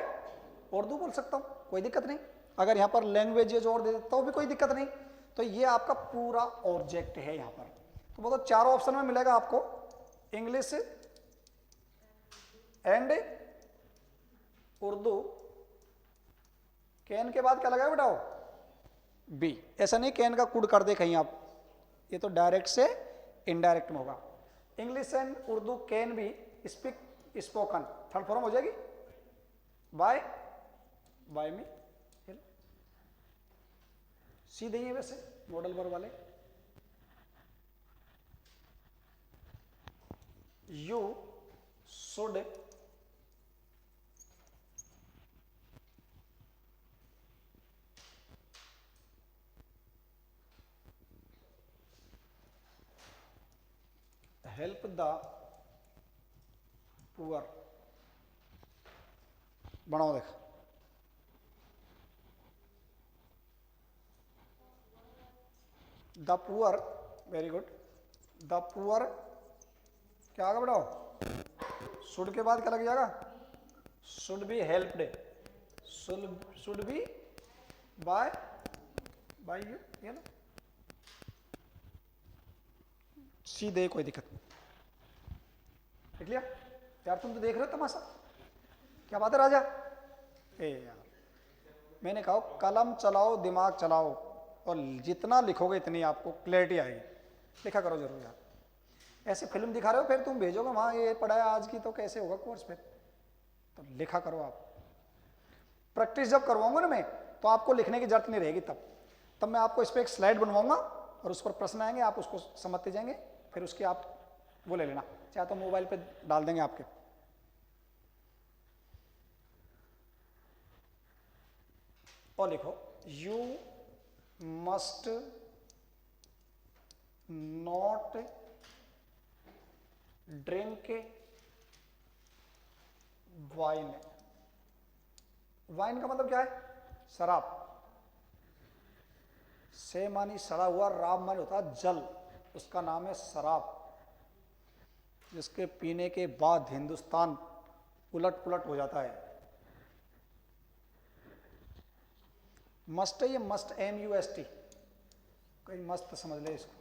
उर्दू बोल सकता हूं, कोई दिक्कत नहीं। अगर यहां पर लैंग्वेजेज और दे देता हूं भी कोई दिक्कत नहीं। तो ये आपका पूरा ऑब्जेक्ट है यहां पर। तो वो तो चारों ऑप्शन में मिलेगा आपको, इंग्लिश एंड उर्दू। कैन के बाद क्या लगाए बेटाओ, बी। ऐसा नहीं कैन का कुड कर दे कहीं आप, ये तो डायरेक्ट से इनडायरेक्ट में होगा। English and Urdu can be speak spoken, third form हो जाएगी बाय मी। सीधे ही है वैसे मॉडल वर्ब वाले। You should help the poor. बनाओ देख, the poor, very good. The poor क्या आगे बढ़ाओ, शुड के बाद क्या लग जाएगा, should be helped, should be by you. ये ना सीधे, कोई दिक्कत नहीं। देख लिया यार, तुम तो देख रहे हो तमाशा, क्या बात है राजा। ए यार, मैंने कहा कलम चलाओ, दिमाग चलाओ, और जितना लिखोगे इतनी आपको क्लैरिटी आएगी। लिखा करो जरूर यार। ऐसे फिल्म दिखा रहे हो, फिर तुम भेजोगे वहाँ ये पढ़ाया आज की, तो कैसे होगा कोर्स फिर। तो लिखा करो आप। प्रैक्टिस जब करवाऊंगा ना मैं, तो आपको लिखने की जरूरत नहीं रहेगी। तब मैं आपको इस पर एक स्लाइड बनवाऊंगा और उस पर प्रश्न आएंगे, आप उसको समझते जाएंगे, फिर उसके आप वो ले लेना, चाहे तो मोबाइल पे डाल देंगे आपके। और लिखो, you must not drink wine. Wine का मतलब क्या है, शराब। से मानी सड़ा हुआ, राब मानी होता है जल, उसका नाम है शराब, जिसके पीने के बाद हिंदुस्तान उलट पुलट हो जाता है। मस्ट है ये, मस्ट MUST, कोई मस्त समझ ले इसको,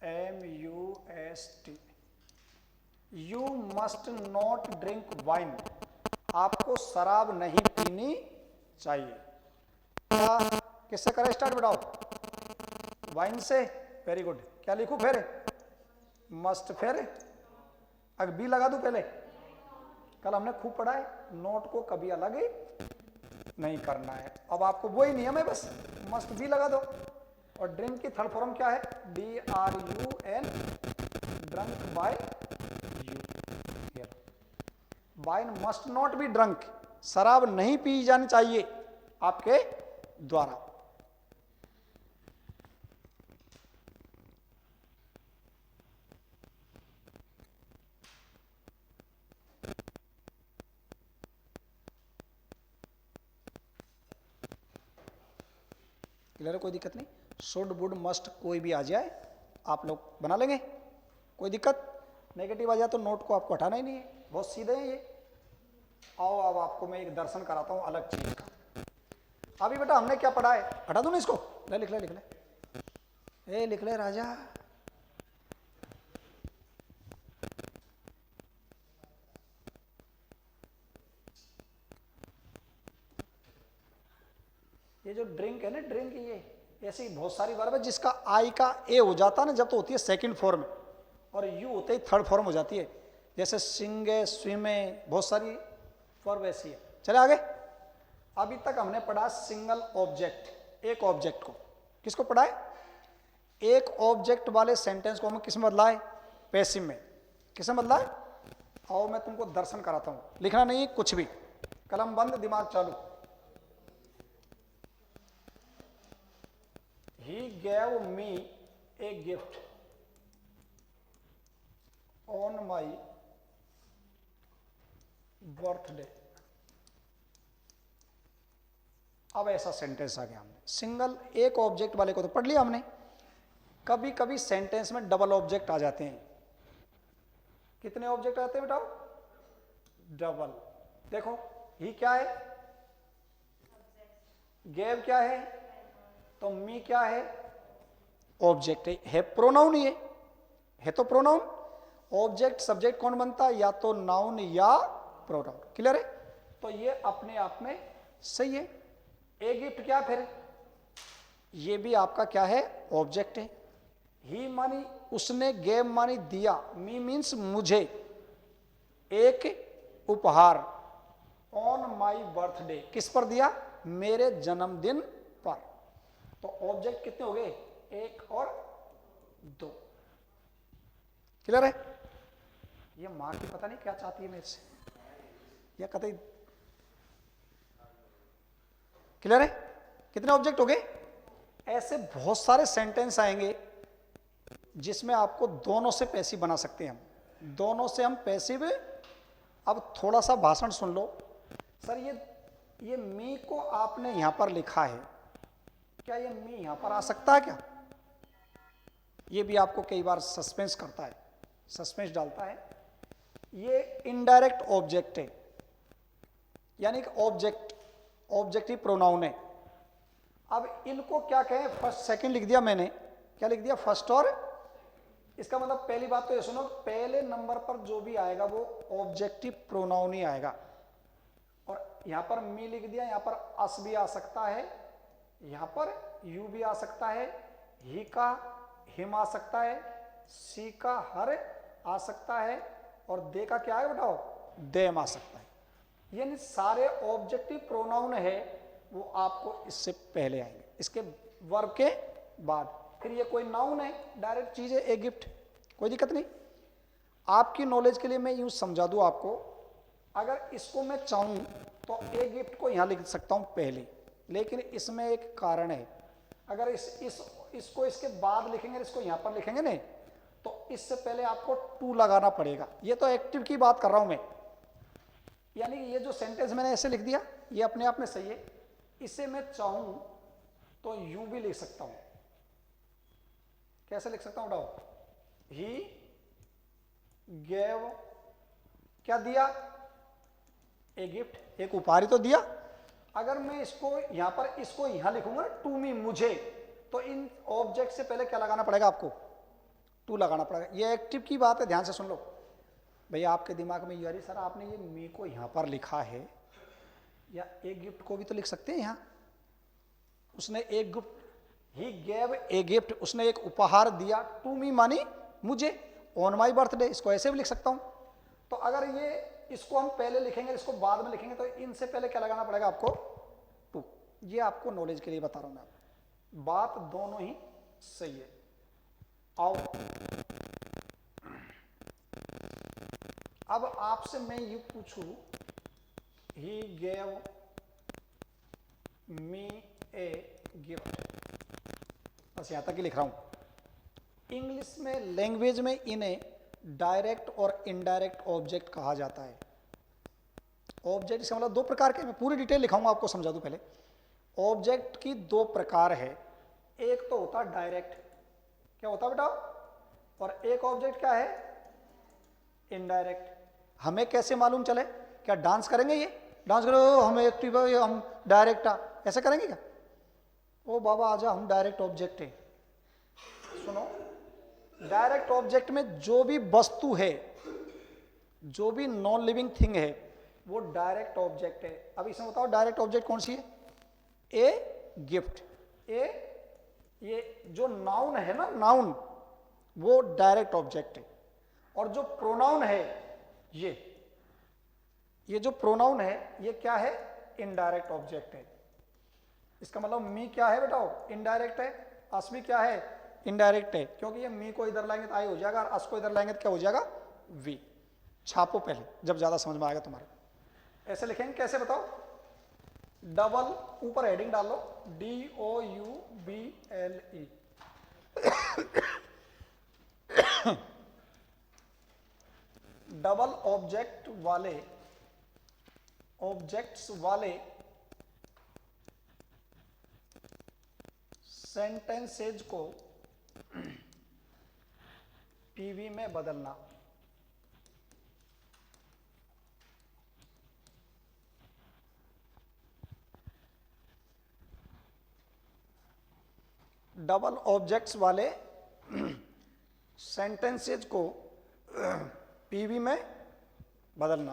MUST। You must not drink wine, आपको शराब नहीं पीनी चाहिए। क्या, किससे करें स्टार्ट बताओ, वाइन से, वेरी गुड। क्या लिखूं फिर, मस्ट, फिर अगर बी लगा दूं पहले, कल हमने खूब पढ़ा है, नोट को कभी अलग नहीं करना है। अब आपको वही नियम है, बस मस्ट बी लगा दो। और ड्रिंक की थर्ड फॉर्म क्या है, DRUN, drunk by you. Wine must not be drunk, शराब नहीं पी जानी चाहिए आपके द्वारा। क्लियर है, कोई दिक्कत नहीं। शुड वुड मस्ट कोई भी आ जाए आप लोग बना लेंगे, कोई दिक्कत। नेगेटिव आ जाए तो नोट को आपको हटाना ही नहीं है, बहुत सीधे हैं ये। आओ अब आपको मैं एक दर्शन कराता हूं अलग चीज का। अभी बेटा हमने क्या पढ़ा है, हटा दो ना इसको, ले लिख ले लिख ले, ए लिख ले राजा। ये जो ड्रिंक है ना, ड्रिंक, ये ऐसी बहुत सारी वर्ब है जिसका आई का ए हो जाता है ना जब तो होती है सेकंड फॉर्म में, और यू होते ही थर्ड फॉर्म हो जाती है। जैसे सिंगे, स्विमे, बहुत सारी वर्ब ऐसी है। चले आगे। अभी तक हमने पढ़ा सिंगल ऑब्जेक्ट, एक ऑब्जेक्ट को। किसको पढ़ा है? एक ऑब्जेक्ट वाले सेंटेंस को हमें किस में बदला है? पैसिव में। किस में बदला है? आओ मैं तुमको दर्शन कराता हूं, लिखना नहीं है कुछ भी, कलम बंद दिमाग चालू। He gave me a gift on my birthday। अब ऐसा सेंटेंस आ गया हमने। सिंगल एक ऑब्जेक्ट वाले को तो पढ़ लिया हमने। कभी कभी सेंटेंस में डबल ऑब्जेक्ट आ जाते हैं। कितने ऑब्जेक्ट आते हैं बेटाओ? डबल। देखो ही क्या है, गेव क्या है, तो मी क्या है? ऑब्जेक्ट है प्रोनाउन ही है तो प्रोनाउन। ऑब्जेक्ट सब्जेक्ट कौन बनता है? या तो नाउन या प्रोनाउन। क्लियर है? तो ये अपने आप में सही है। ए गिफ्ट क्या फिर? ये भी आपका क्या है? ऑब्जेक्ट है। ही मानी उसने, गेव मानी दिया, मी मीन्स मुझे एक उपहार, ऑन माई बर्थडे किस पर दिया? मेरे जन्मदिन पर। तो ऑब्जेक्ट कितने हो गए? एक और दो। क्लियर है? ये मां की पता नहीं क्या चाहती है मेरे से, या कतई। क्लियर है? कितने ऑब्जेक्ट हो गए? ऐसे बहुत सारे सेंटेंस आएंगे जिसमें आपको दोनों से पैसिव बना सकते हैं हम। दोनों से हम पैसिव। अब थोड़ा सा भाषण सुन लो। सर ये मी को आपने यहां पर लिखा है, क्या ये मी यहां पर आ सकता है क्या? ये भी आपको कई बार सस्पेंस करता है, सस्पेंस डालता है। ये इनडायरेक्ट ऑब्जेक्ट है, यानी कि ऑब्जेक्टिव प्रोनाउन है। अब इनको क्या कहें? फर्स्ट सेकंड लिख दिया मैंने, क्या लिख दिया? फर्स्ट और। इसका मतलब पहली बात तो ये सुनो, पहले नंबर पर जो भी आएगा वो ऑब्जेक्टिव प्रोनाउन ही आएगा। और यहां पर मी लिख दिया, यहां पर अस भी आ सकता है, यहां पर यू भी आ सकता है, ही का हिम आ सकता है, सी का हर आ सकता है, और दे का क्या है बताओ? देम आ सकता है। यानी सारे ऑब्जेक्टिव प्रोनाउन है वो आपको इससे पहले आएंगे, इसके वर्ब के बाद। फिर ये कोई नाउन है, डायरेक्ट चीज है, ए गिफ्ट, कोई दिक्कत नहीं। आपकी नॉलेज के लिए मैं यूं समझा दूं आपको, अगर इसको मैं चाहूं तो ए गिफ्ट को यहां लिख सकता हूं पहले, लेकिन इसमें एक कारण है। अगर इसको इसके बाद लिखेंगे, इसको यहां पर लिखेंगे नहीं, तो इससे पहले आपको टू लगाना पड़ेगा। ये तो एक्टिव की बात कर रहा हूं मैं, यानी ये जो सेंटेंस मैंने ऐसे लिख दिया ये अपने आप में सही है। इसे मैं चाहूं तो यूं भी लिख सकता हूं। कैसे लिख सकता हूं बताओ? ही गेव क्या दिया? ए गिफ्ट, एक उपहार ही तो दिया। अगर मैं इसको यहां पर इसको यहां लिखूंगा टू मी, मुझे, तो इन ऑब्जेक्ट से पहले क्या लगाना पड़ेगा आपको? टू लगाना पड़ेगा। ये एक्टिव की बात है, ध्यान से सुन लो भैया। आपके दिमाग में यारी सर आपने ये मी को यहां पर लिखा है, या एक गिफ्ट को भी तो लिख सकते हैं यहां। उसने एक gift, he gave a gift, उसने एक उपहार दिया, टू मी मानी मुझे, ऑन माई बर्थडे, इसको ऐसे भी लिख सकता हूं। तो अगर ये इसको हम पहले लिखेंगे, इसको बाद में लिखेंगे, तो इनसे पहले क्या लगाना पड़ेगा आपको? टू। ये आपको नॉलेज के लिए बता रहा हूं मैं, बात दोनों ही सही है। आओ अब आपसे मैं ये पूछूं, he gave me a gift, बस यहां तक ही लिख रहा हूं। इंग्लिश में, लैंग्वेज में इन्हें डायरेक्ट और इनडायरेक्ट ऑब्जेक्ट कहा जाता है। ऑब्जेक्ट इसका मतलब दो प्रकार के, मैं पूरी डिटेल लिखाऊंगा, आपको समझा दूं पहले। ऑब्जेक्ट की दो प्रकार है, एक तो होता डायरेक्ट, क्या होता बेटा, और एक ऑब्जेक्ट क्या है, इनडायरेक्ट। हमें कैसे मालूम चले, क्या डांस करेंगे, ये डांस करो हम एक्टिव है, हम डायरेक्ट ऐसा करेंगे क्या? ओ बाबा आजा, हम डायरेक्ट ऑब्जेक्ट है। सुनो, डायरेक्ट ऑब्जेक्ट में जो भी वस्तु है, जो भी नॉन लिविंग थिंग है, वो डायरेक्ट ऑब्जेक्ट है। अब इसमें बताओ डायरेक्ट ऑब्जेक्ट कौन सी है? ए गिफ्ट, ये जो नाउन है ना, नाउन, वो डायरेक्ट ऑब्जेक्ट है। और जो प्रोनाउन है, ये जो प्रोनाउन है, ये क्या है, इनडायरेक्ट ऑब्जेक्ट है। इसका मतलब मी क्या है बेटा, इनडायरेक्ट है। अस भी क्या है, इनडायरेक्ट है, क्योंकि ये मी को इधर लाएंगे तो आई हो जाएगा, और अस को इधर लाएंगे तो क्या हो जाएगा, वी। छापो पहले, जब ज्यादा समझ में आएगा तुम्हारे। ऐसे लिखेंगे, कैसे बताओ, डबल ऊपर हेडिंग डाल लो, DOUBLE, डबल ऑब्जेक्ट वाले, ऑब्जेक्ट्स वाले सेंटेंसेज को पीवी में बदलना। डबल ऑब्जेक्ट्स वाले सेंटेंसेज को पीवी में बदलना।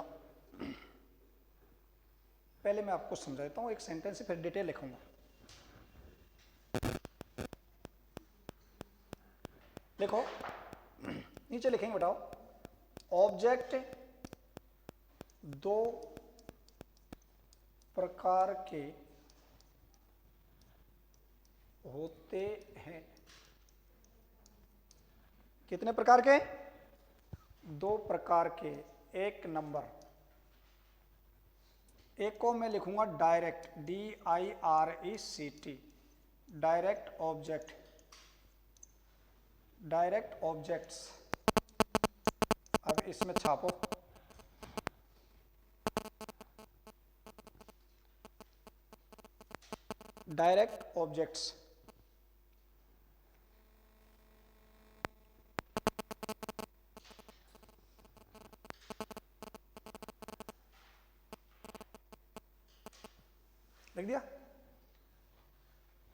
पहले मैं आपको समझा देता हूं एक सेंटेंस से, फिर डिटेल लिखूंगा। देखो नीचे लिखेंगे, बताओ, ऑब्जेक्ट दो प्रकार के होते हैं। कितने प्रकार के? दो प्रकार के। एक नंबर, एक को मैं लिखूंगा direct, DIRECT, direct object, direct objects. अब इसमें छापो, डायरेक्ट ऑब्जेक्ट्स। लिख दिया?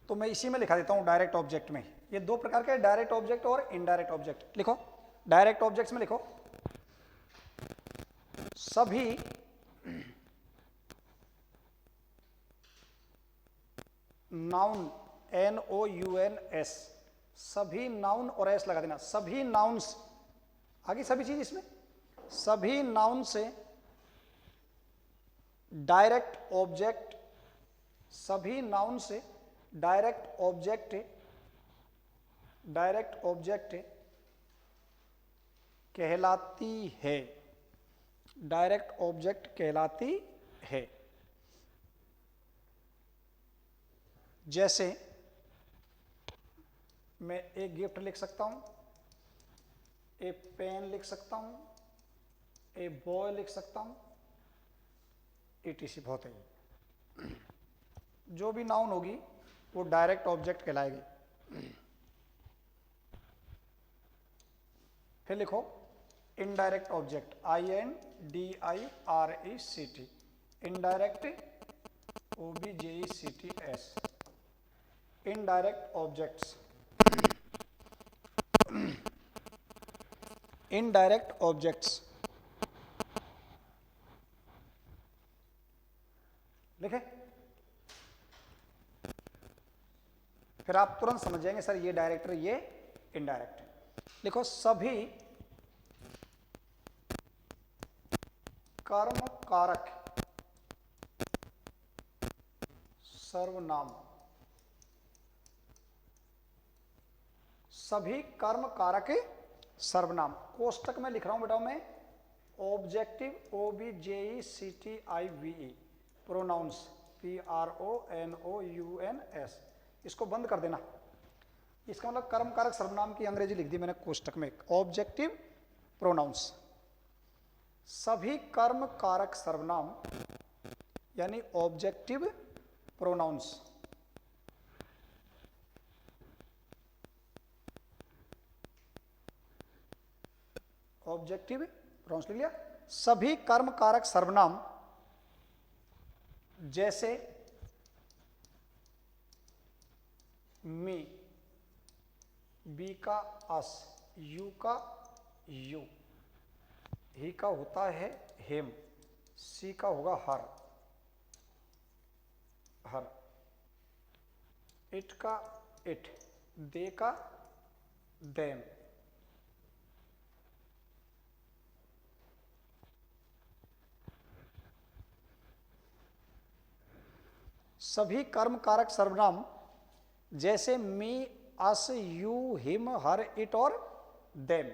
तो मैं इसी में लिखा देता हूं, डायरेक्ट ऑब्जेक्ट में। ये दो प्रकार के, डायरेक्ट ऑब्जेक्ट और इनडायरेक्ट ऑब्जेक्ट। लिखो, डायरेक्ट ऑब्जेक्ट्स में लिखो, सभी नाउन, NOUNS, सभी नाउन, और एस लगा देना, सभी नाउन्स, आगे सभी चीज इसमें, सभी नाउन से डायरेक्ट ऑब्जेक्ट, सभी नाउन से डायरेक्ट ऑब्जेक्ट, डायरेक्ट ऑब्जेक्ट कहलाती है, डायरेक्ट ऑब्जेक्ट कहलाती है। जैसे मैं एक गिफ्ट लिख सकता हूं, ए पेन लिख सकता हूं, ए बॉय लिख सकता हूं, ETC। बहुत है, जो भी नाउन होगी वो डायरेक्ट ऑब्जेक्ट कहलाएगी। फिर लिखो indirect object, INDIRECT, indirect OBJECTS, indirect objects, indirect objects. लिखे? फिर आप तुरंत समझ जाएंगे सर ये डायरेक्ट है, ये इनडायरेक्ट है। लिखो, सभी कर्म कारक सर्वनाम, सभी कर्म कारक सर्वनाम। कोष्टक में लिख रहा हूं बेटा मैं, ऑब्जेक्टिव OBJECTIVE प्रोनाउंस PRONOUNS, इसको बंद कर देना। इसका मतलब कर्म कारक सर्वनाम की अंग्रेजी लिख दी मैंने कोष्टक में, ऑब्जेक्टिव प्रोनाउंस। सभी कर्म कारक सर्वनाम यानी ऑब्जेक्टिव प्रोनाउंस, ऑब्जेक्टिव प्रोनाउंस लिख लिया। सभी कर्म कारक सर्वनाम जैसे मी, बी का अस, यू का यू, ही का होता है हेम, सी का होगा हर, हर, इट का इट, दे का देम, सभी कर्म कारक सर्वनाम जैसे मी, अस, यू, हिम, हर, इट और देम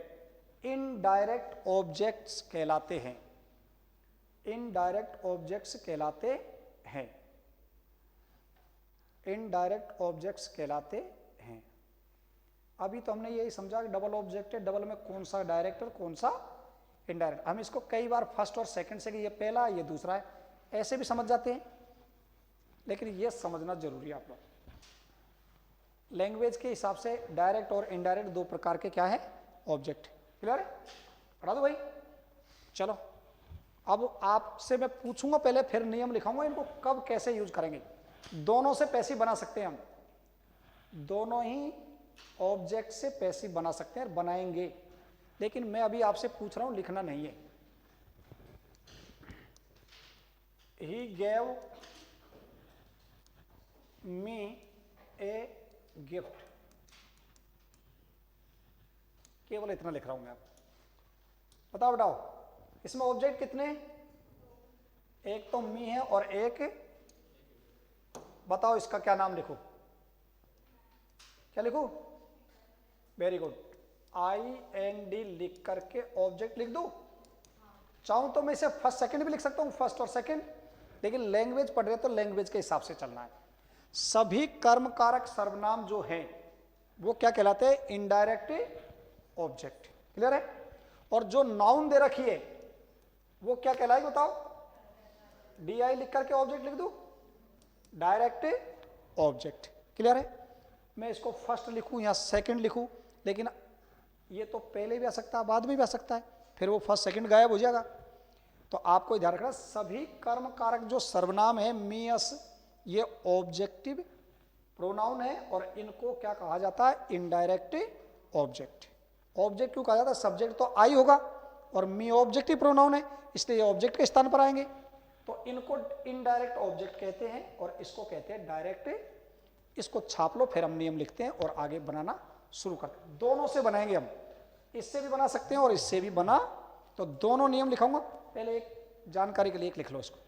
इनडायरेक्ट ऑब्जेक्ट्स कहलाते हैं, इनडायरेक्ट ऑब्जेक्ट्स कहलाते हैं, इनडायरेक्ट ऑब्जेक्ट्स कहलाते हैं। अभी तो हमने यही समझा कि डबल ऑब्जेक्ट है, डबल में कौन सा डायरेक्ट और कौन सा इनडायरेक्ट। हम इसको कई बार फर्स्ट और सेकंड से कि ये पहला ये दूसरा है ऐसे भी समझ जाते हैं, लेकिन ये समझना जरूरी है आप लोग। लैंग्वेज के हिसाब से डायरेक्ट और इनडायरेक्ट दो प्रकार के क्या है ऑब्जेक्ट। क्लियर है? पढ़ा दो भाई। चलो अब आपसे मैं पूछूंगा पहले, फिर नियम लिखाऊंगा इनको कब कैसे यूज करेंगे। दोनों से पैसिव बना सकते हैं हम, दोनों ही ऑब्जेक्ट से पैसिव बना सकते हैं, बनाएंगे, लेकिन मैं अभी आपसे पूछ रहा हूं, लिखना नहीं है। He gave me a gift, केवल इतना लिख रहा हूं मैं। आप बताओ बताओ इसमें ऑब्जेक्ट कितने, एक तो मी है और एक, बताओ इसका क्या नाम लिखूं, क्या लिखूं? वेरी गुड, IND लिख करके ऑब्जेक्ट लिख दूं। चाहूं तो मैं इसे फर्स्ट सेकंड भी लिख सकता हूं, फर्स्ट और सेकंड, लेकिन लैंग्वेज पढ़ रहे तो लैंग्वेज के हिसाब से चलना है। सभी कर्म कारक सर्वनाम जो हैं वो क्या कहलाते हैं? Indirect object. क्लियर है? और जो नाउन दे रखी है वो क्या कहलाएगी बताओ? DI लिख करके ऑब्जेक्ट लिख दूं, डायरेक्ट ऑब्जेक्ट। क्लियर है? मैं इसको फर्स्ट लिखूं या सेकंड लिखूं, लेकिन ये तो पहले भी आ सकता है बाद में भी आ सकता है, फिर वो फर्स्ट सेकंड गायब हो जाएगा। तो आपको ध्यान रखना सभी कर्म कारक जो सर्वनाम है मी, अस, ये ऑब्जेक्टिव प्रोनाउन है और इनको क्या कहा जाता है? Indirect object. ऑब्जेक्ट क्यों कहा जाता है? सब्जेक्ट तो आई होगा और मी ऑब्जेक्टिव प्रोनाउन है, इसलिए ये ऑब्जेक्ट के स्थान पर आएंगे, तो इनको इनडायरेक्ट ऑब्जेक्ट कहते हैं और इसको कहते हैं डायरेक्ट। इसको छाप लो, फिर हम नियम लिखते हैं और आगे बनाना शुरू करते हैं। दोनों से बनाएंगे हम, इससे भी बना सकते हैं और इससे भी बना, तो दोनों नियम लिखाऊंगा। पहले एक जानकारी के लिए एक लिख लो इसको।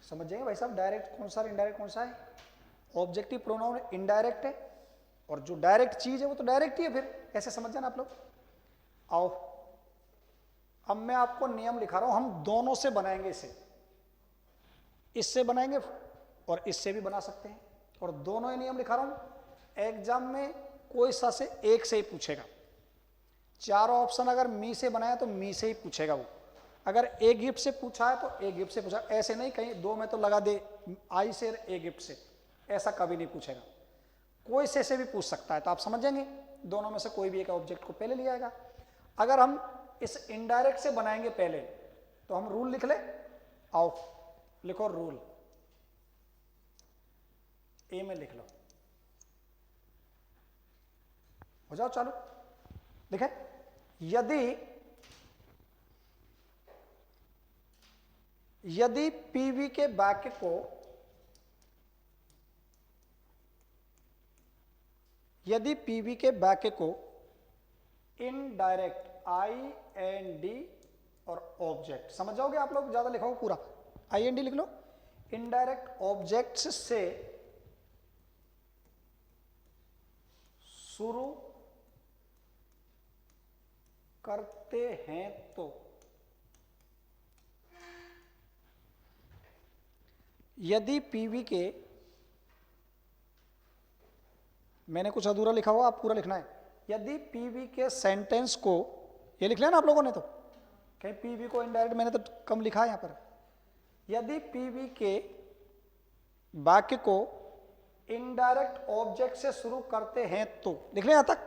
समझ जाएंगे भाई साहब डायरेक्ट कौन सा है इनडायरेक्ट कौन सा है। ऑब्जेक्टिव प्रोनाउन इनडायरेक्ट है और जो डायरेक्ट चीज है वो तो डायरेक्ट ही है, फिर ऐसे समझ जाना आप लोग। आओ अब मैं आपको नियम लिखा रहा हूं, हम दोनों से बनाएंगे इसे, इससे बनाएंगे और इससे भी बना सकते हैं, और दोनों ही नियम लिखा रहा हूं। एग्जाम में कोई सा से एक से ही पूछेगा, चारों ऑप्शन अगर मी से बनाया तो मी से ही पूछेगा वो, अगर ए गिफ्ट से पूछा है तो ए गिफ्ट से पूछा, ऐसे नहीं कहीं दो में तो लगा दे आई से ए गिफ्ट से, ऐसा कभी नहीं पूछेगा। कोई से भी पूछ सकता है, तो आप समझ जाएंगे दोनों में से कोई भी एक ऑब्जेक्ट को पहले लिया जाएगा। अगर हम इस इनडायरेक्ट से बनाएंगे पहले तो हम रूल लिख ले। आओ लिखो रूल, ए में लिख लो, हो जाओ चालू। देखें यदि पीवी के वाक्य को यदि पीवी के वाक्य को इनडायरेक्ट IND और ऑब्जेक्ट, समझ जाओगे आप लोग, ज्यादा लिखोगे पूरा IND लिख लो, इनडायरेक्ट ऑब्जेक्ट्स से शुरू करते हैं तो यदि पीवी के, मैंने कुछ अधूरा लिखा हुआ, आप पूरा लिखना है। यदि पीवी के सेंटेंस को, ये लिख लिया ना आप लोगों ने, तो कहीं पीवी को इनडायरेक्ट, मैंने तो कम लिखा है यहां पर। यदि पीवी के वाक्य को इनडायरेक्ट ऑब्जेक्ट से शुरू करते हैं तो, लिख लिया यहां तक,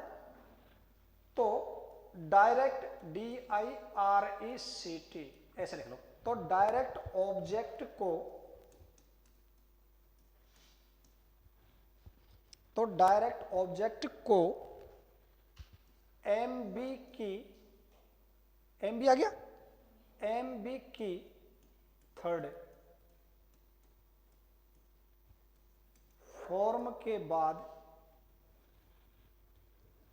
तो डायरेक्ट DIRECT ऐसे लिख लो। तो डायरेक्ट ऑब्जेक्ट को, तो डायरेक्ट ऑब्जेक्ट को MB की, MB आ गया, MB की थर्ड फॉर्म के बाद,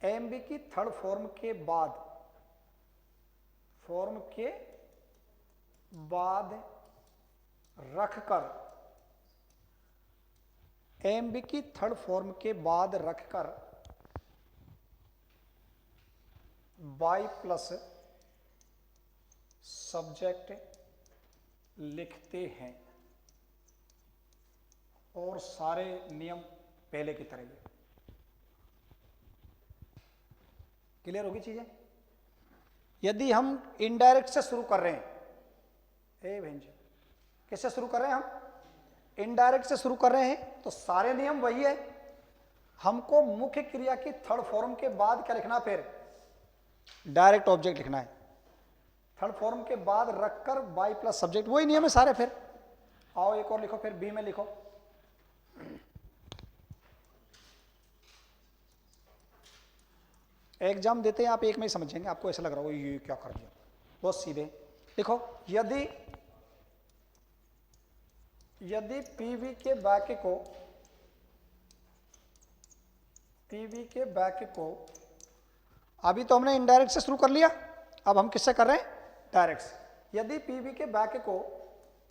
MB की थर्ड फॉर्म के बाद, फॉर्म के बाद रखकर, MB की थर्ड फॉर्म के बाद रखकर बाई प्लस सब्जेक्ट लिखते हैं, और सारे नियम पहले की तरह ही। क्लियर होगी चीजें? यदि हम इनडायरेक्ट से शुरू कर रहे हैं, बहन जी, किससे शुरू कर रहे हैं हम? इनडायरेक्ट से शुरू कर रहे हैं, तो सारे नियम वही है। हमको मुख्य क्रिया की थर्ड फॉर्म के बाद क्या लिखना? फिर डायरेक्ट ऑब्जेक्ट लिखना है। थर्ड फॉर्म के बाद रखकर बाई प्लस सब्जेक्ट, वही नियम है सारे। फिर आओ एक और लिखो, फिर बी में लिखो। एग्जाम देते हैं आप, एक में ही समझ जाएंगे, आपको ऐसा लग रहा हो ये क्या कर दिया। बहुत सीधे लिखो, यदि पीवी के वाक्य को, पीवी के वाक्य को, अभी तो हमने इनडायरेक्ट से शुरू कर लिया, अब हम किससे कर रहे हैं? डायरेक्ट से। यदि पीवी के वाक्य को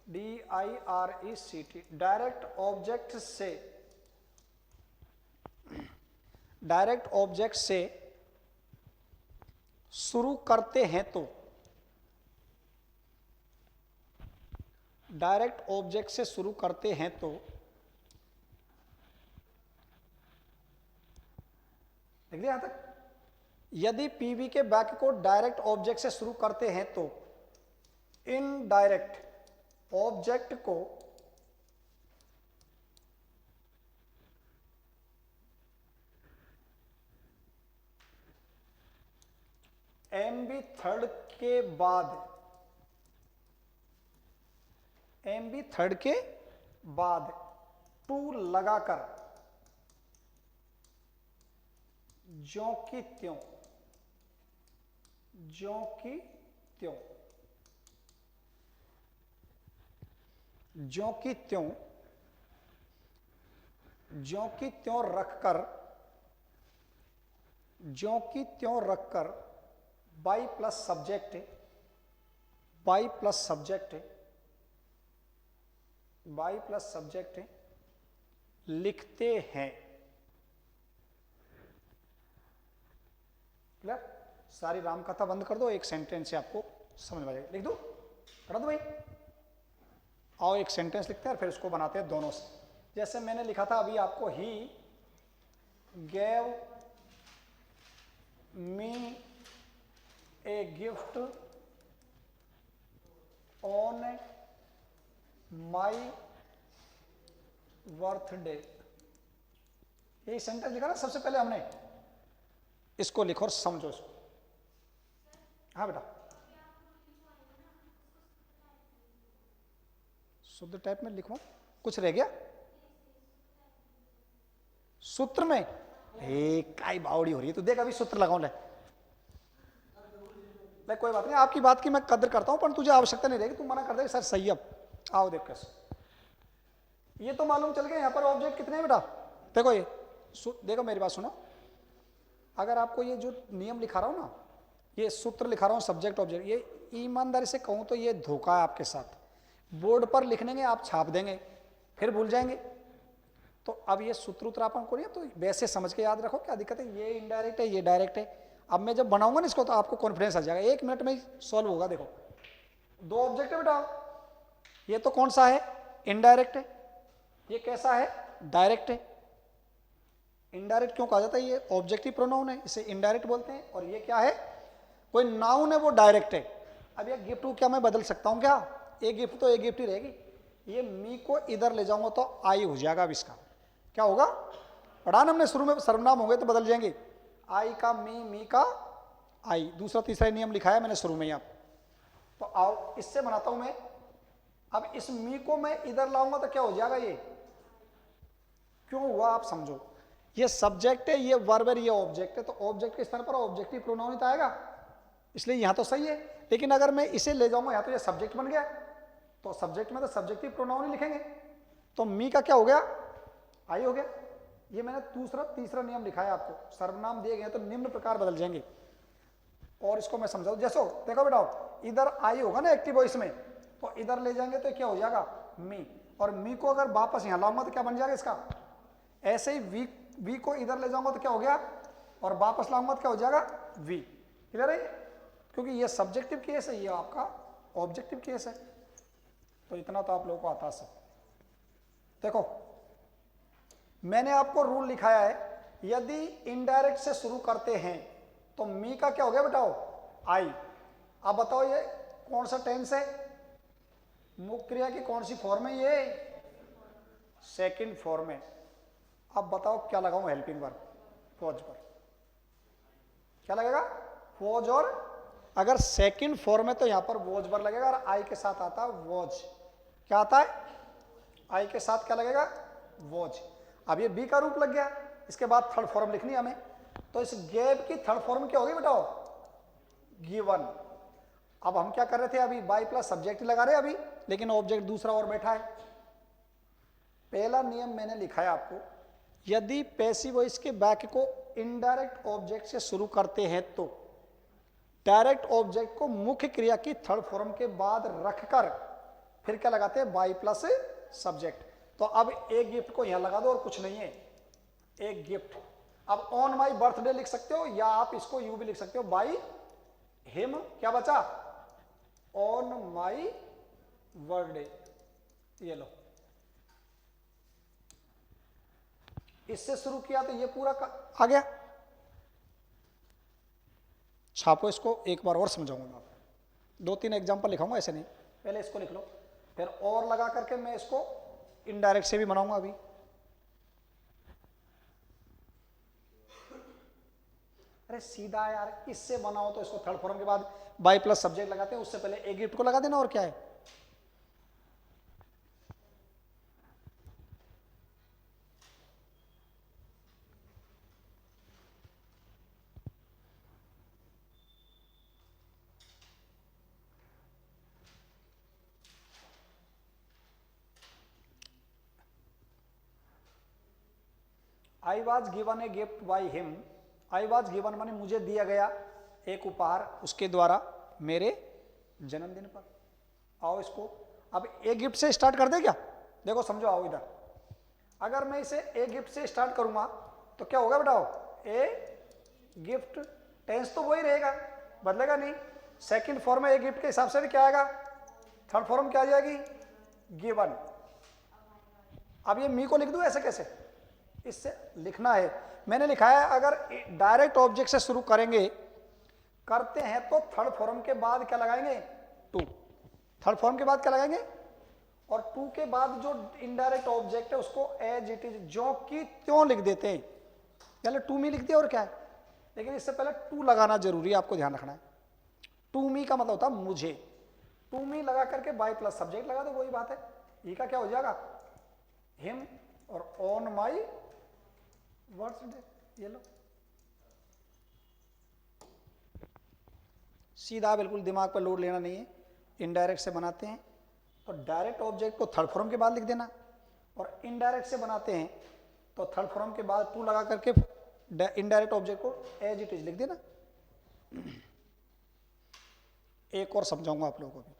DIRECT डायरेक्ट ऑब्जेक्ट से, डायरेक्ट ऑब्जेक्ट से शुरू करते हैं तो, डायरेक्ट ऑब्जेक्ट से शुरू करते हैं तो, देख लिया यहां तक? यदि पीवी के वाक्य को डायरेक्ट ऑब्जेक्ट से शुरू करते हैं तो इनडायरेक्ट ऑब्जेक्ट को MB थर्ड के बाद, MB थर्ड के बाद टू लगाकर ज्यों की त्यों, ज्यों की त्यों, ज्यों की त्यों, ज्यों की त्यों रखकर, ज्यों की त्यों रखकर by plus subject, by plus subject, by plus subject लिखते हैं। क्लियर? सारी राम कथा बंद कर दो, एक सेंटेंस से आपको समझ में आ जाएगा। लिख दो, कर दो भाई। आओ एक सेंटेंस लिखते हैं, फिर उसको बनाते हैं दोनों से। जैसे मैंने लिखा था अभी आपको, he gave me a gift on my birthday. यही सेंटेंस लिखा ना सबसे पहले हमने, इसको लिखो और समझो इसको। हाँ बेटा, शुद्ध टाइप में लिखो, कुछ रह गया सूत्र में? काई बावड़ी हो रही है, तो देख अभी सूत्र लगाऊं। ले कोई बात नहीं, आपकी बात की मैं कदर करता हूं, पर तुझे आवश्यकता नहीं रहेगी, तू मना कर दे सर सही। अब आओ देख कैसे, ये तो मालूम चल गया यहाँ पर ऑब्जेक्ट कितने हैं बेटा। देखो ये देखो मेरी बात सुनो, अगर आपको ये जो नियम लिखा रहा हूँ ना, ये सूत्र लिखा रहा हूँ सब्जेक्ट ऑब्जेक्ट, ये ईमानदारी से कहूँ तो ये धोखा है आपके साथ। बोर्ड पर लिख लेंगे, आप छाप देंगे, फिर भूल जाएंगे। तो अब ये सूत्र उत्तरापन को नहीं, तो वैसे समझ के याद रखो, क्या दिक्कत है, ये इनडायरेक्ट है, ये डायरेक्ट है। अब मैं जब बनाऊंगा ना इसको तो आपको कॉन्फिडेंस आ जाएगा, 1 मिनट में ही सॉल्व होगा। देखो 2 ऑब्जेक्ट है बेटा, ये तो कौन सा है, इनडायरेक्ट है, ये कैसा है, डायरेक्ट है। इनडायरेक्ट क्यों कहा जाता है, ये ऑब्जेक्टिव प्रोनाउन है, इसे इनडायरेक्ट बोलते हैं। और ये क्या है, कोई नाउन है वो डायरेक्ट है। अब ये गिफ्ट को क्या मैं बदल सकता हूं क्या, एक गिफ्ट तो एक गिफ्ट ही रहेगी। ये मी को इधर ले जाऊंगा तो आई हो जाएगा। अब इसका क्या होगा, पढ़ा ना हमने शुरू में, सर्वनाम होंगे तो बदल जाएंगे, आई का मी, मी का आई। दूसरा तीसरा नियम लिखा है मैंने शुरू में ही। आप तो आओ इससे बनाता हूं मैं। अब इस मी को मैं इधर लाऊंगा तो क्या हो जाएगा, ये क्यों हुआ आप समझो, ये सब्जेक्ट है, ये वर्ब है, ये ऑब्जेक्ट है, तो ऑब्जेक्ट के स्थान पर ऑब्जेक्टिव प्रोनाउन आएगा, इसलिए यहां तो सही है। लेकिन अगर मैं इसे ले जाऊंगा यहां तो ये सब्जेक्ट बन गया, तो सब्जेक्ट में तो सब्जेक्टिव प्रोनाउन ही लिखेंगे। तो मी का क्या हो गया, आई हो गया। ये मैंने दूसरा तीसरा नियम लिखा है आपको, सर्वनाम दिए गए तो निम्न प्रकार बदल जाएंगे। और इसको मैं समझाऊं, जैसो देखो बेटा, इधर आई होगा ना एक्टिव वॉइस में, तो इधर ले जाएंगे तो क्या हो जाएगा, मी। और मी को अगर वापस यहां लाऊंगा तो क्या बन जाएगा इसका, ऐसे ही वी को इधर ले जाऊंगा तो क्या हो गया, और वापस लाऊंगा तो क्या हो जाएगा, वी। क्लियर है, क्योंकि ये सब्जेक्टिव केस है, ये आपका ऑब्जेक्टिव केस है। तो इतना तो आप लोगों को आता है। देखो मैंने आपको रूल लिखाया है, यदि इनडायरेक्ट से शुरू करते हैं तो मी का क्या हो गया बताओ, आई। अब बताओ ये कौन सा टेंस है, मुख्य क्रिया की कौन सी फॉर्म है, ये सेकंड फॉर्म है। अब बताओ क्या लगाऊं हेल्पिंग वर्ब, वॉज पर क्या लगेगा, वॉज। और अगर सेकंड फॉर्म है तो यहां पर वॉज पर लगेगा, और आई के साथ आता है वॉज। क्या आता है, आई के साथ क्या लगेगा, वॉज। अब ये बी का रूप लग गया, इसके बाद थर्ड फॉर्म लिखनी है हमें, तो इस गैप की थर्ड फॉर्म क्या होगी बताओ, गिवन। अब हम क्या कर रहे थे अभी, बाई प्लस सब्जेक्ट लगा रहे अभी, लेकिन ऑब्जेक्ट दूसरा और बैठा है। पहला नियम मैंने लिखा है आपको, यदि पैसिव वॉइस के वाक्य को इनडायरेक्ट ऑब्जेक्ट से शुरू करते हैं तो डायरेक्ट ऑब्जेक्ट को मुख्य क्रिया की थर्ड फॉर्म के बाद रखकर फिर क्या लगाते हैं, बाई प्लस सब्जेक्ट। तो अब एक गिफ्ट को यहां लगा दो और कुछ नहीं है, एक गिफ्ट। अब ऑन माई बर्थडे लिख सकते हो, या आप इसको यू भी लिख सकते हो, बाई हिम। क्या बचा, ऑन माई बर्थडे। ये लो, इससे शुरू किया तो ये पूरा आ गया। छापो इसको, एक बार और समझाऊंगा, 2-3 एग्जांपल लिखाऊंगा, ऐसे नहीं। पहले इसको लिख लो, फिर और लगा करके मैं इसको इनडायरेक्ट से भी बनाऊंगा अभी। अरे सीधा यार, इससे बनाओ तो इसको थर्ड फॉर्म के बाद बाई प्लस सब्जेक्ट लगाते हैं, उससे पहले एक गिफ्ट को लगा देना, और क्या है। I was given a gift by him. I was given माने मुझे दिया गया एक उपहार उसके द्वारा मेरे जन्मदिन पर। आओ इसको अब एक गिफ्ट से स्टार्ट कर दे क्या, देखो समझो, आओ इधर। अगर मैं इसे ए गिफ्ट से स्टार्ट करूंगा तो क्या होगा बताओ, ए गिफ्ट। टेंस तो वही रहेगा, बदलेगा नहीं। सेकंड फॉर्म में ए गिफ्ट के हिसाब से भी क्या आएगा, थर्ड फॉर्म क्या आ जाएगी, गिवन। अब ये मी को लिख दूं ऐसे कैसे, इससे लिखना है। मैंने लिखा है अगर डायरेक्ट ऑब्जेक्ट से शुरू करेंगे करते हैं तो थर्ड फॉर्म के बाद क्या लगाएंगे, टू। थर्ड फॉर्म के बाद क्या लगाएंगे, और टू के बाद जो इनडायरेक्ट ऑब्जेक्ट है उसको एज इट इज, जो कि त्यों लिख देते हैं। पहले टू मी लिख दिया और क्या है, लेकिन इससे पहले टू लगाना जरूरी है, आपको ध्यान रखना है। टू मी का मतलब होता है मुझे, टू मी लगा करके बाई प्लस सब्जेक्ट लगा दो, वही बात है। ई का क्या हो जाएगा, हिम, और ऑन माई बर्थडे। ये लो, सीधा, बिल्कुल दिमाग पर लोड लेना नहीं है। इनडायरेक्ट से बनाते हैं तो डायरेक्ट ऑब्जेक्ट को थर्ड फॉर्म के बाद लिख देना, और इनडायरेक्ट से बनाते हैं तो थर्ड फॉर्म के बाद टू लगा करके इनडायरेक्ट ऑब्जेक्ट को एज इट इज लिख देना। एक और समझाऊंगा आप लोगों को भी।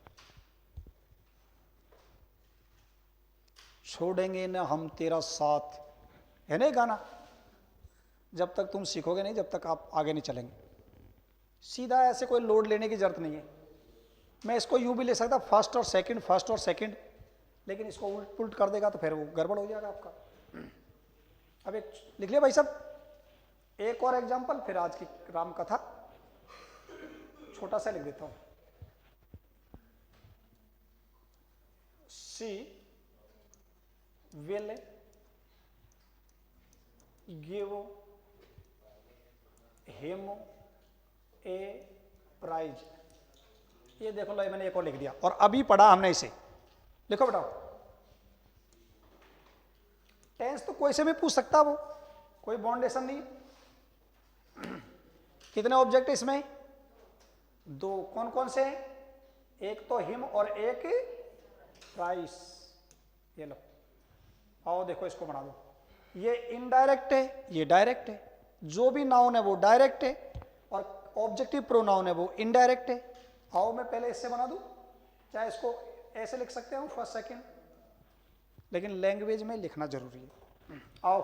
छोड़ेंगे न हम तेरा साथ, है ना ये गाना? जब तक तुम सीखोगे नहीं, जब तक आप आगे नहीं चलेंगे। सीधा ऐसे कोई लोड लेने की जरूरत नहीं है। मैं इसको यूं भी ले सकता फर्स्ट और सेकंड, फर्स्ट और सेकंड, लेकिन इसको उल्ट पुल्ट कर देगा तो फिर वो गड़बड़ हो जाएगा आपका। अब एक लिख लिया भाई साहब, एक और एग्जांपल, फिर आज की राम कथा छोटा सा लिख देता हूं। She will give him a prize. ये देखो लो, मैंने एक और लिख दिया और अभी पढ़ा हमने इसे। लिखो बेटा, टेंस तो कोई से भी पूछ सकता, वो कोई बाउंडेशन नहीं। कितने ऑब्जेक्ट इसमें? दो। कौन कौन से हैं? एक तो हिम और एक प्राइस। ये लो, आओ देखो इसको बना दो। ये इनडायरेक्ट है, ये डायरेक्ट है। जो भी नाउन है वो डायरेक्ट है और ऑब्जेक्टिव प्रोनाउन है वो इनडायरेक्ट है। आओ मैं पहले इससे बना दूं, चाहे इसको ऐसे लिख सकते हो फर्स्ट सेकंड, लेकिन लैंग्वेज में लिखना जरूरी है। आओ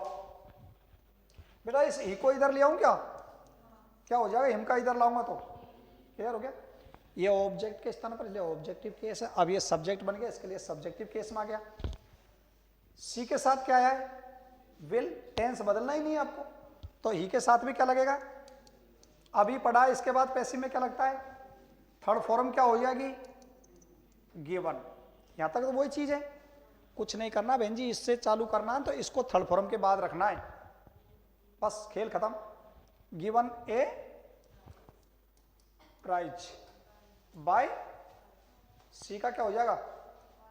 बेटा, इस ही को इधर ले आऊं क्या हो जाएगा? हिम का इधर लाऊंगा तो क्लियर हो गया। ये ऑब्जेक्ट के स्थान पर ऑब्जेक्टिव केस है। अब ये सब्जेक्ट बन गया, इसके लिए सब्जेक्टिव केस में आ गया। सी के साथ क्या है? विल। टेंस बदलना ही नहीं है आपको, तो ही के साथ भी क्या लगेगा? अभी पढ़ा। इसके बाद पैसिव में क्या लगता है? थर्ड फॉर्म क्या हो जाएगी? गिवन। यहां तक तो वही चीज है, कुछ नहीं करना बहन जी। इससे चालू करना है तो इसको थर्ड फॉर्म के बाद रखना है, बस खेल खत्म। गिवन ए प्राइज बाय सी का क्या हो जाएगा?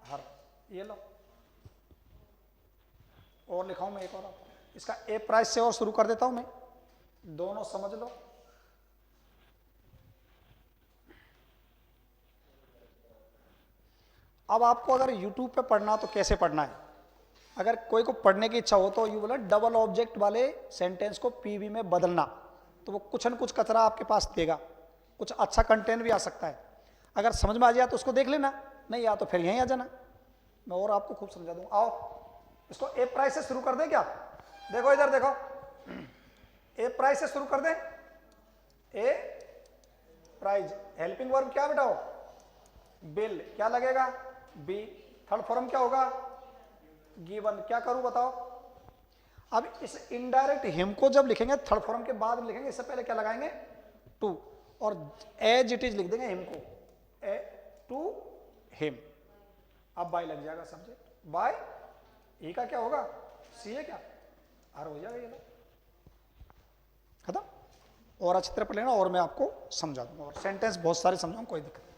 हर। ये लो, और लिखाऊं मैं एक और आपको। इसका ए प्राइस से और शुरू कर देता हूं मैं, दोनों समझ लो। अब आपको अगर YouTube पे पढ़ना तो कैसे पढ़ना है? अगर कोई को पढ़ने की इच्छा हो तो यू बोला डबल ऑब्जेक्ट वाले सेंटेंस को पीवी में बदलना, तो वो कुछ न कुछ कचरा आपके पास देगा, कुछ अच्छा कंटेंट भी आ सकता है। अगर समझ में आ जाए तो उसको देख लेना, नहीं आ तो फिर यहीं आ जाना, मैं और आपको खूब समझा दूंगा। आओ इसको ए प्राइस से शुरू कर दें क्या? देखो इधर देखो, ए प्राइस से शुरू कर दें। ए प्राइज, हेल्पिंग वर्ब क्या बेटा हो? बिल। क्या लगेगा? बी। थर्ड फॉर्म क्या होगा? गिवन। क्या करूं बताओ? अब इस इनडायरेक्ट हिम को जब लिखेंगे थर्ड फॉर्म के बाद लिखेंगे, इससे पहले क्या लगाएंगे? टू, और एज इट इज लिख देंगे हिम को, ए टू हिम। अब बाय लग जाएगा सब्जेक्ट। बाय ई का क्या होगा? सी है क्या? आर हो जाएगा। ये लो खत्म। और अच्छी तरह पढ़ लेना और मैं आपको समझा दूंगा, और सेंटेंस बहुत सारे समझाऊंगा, कोई दिक्कत नहीं।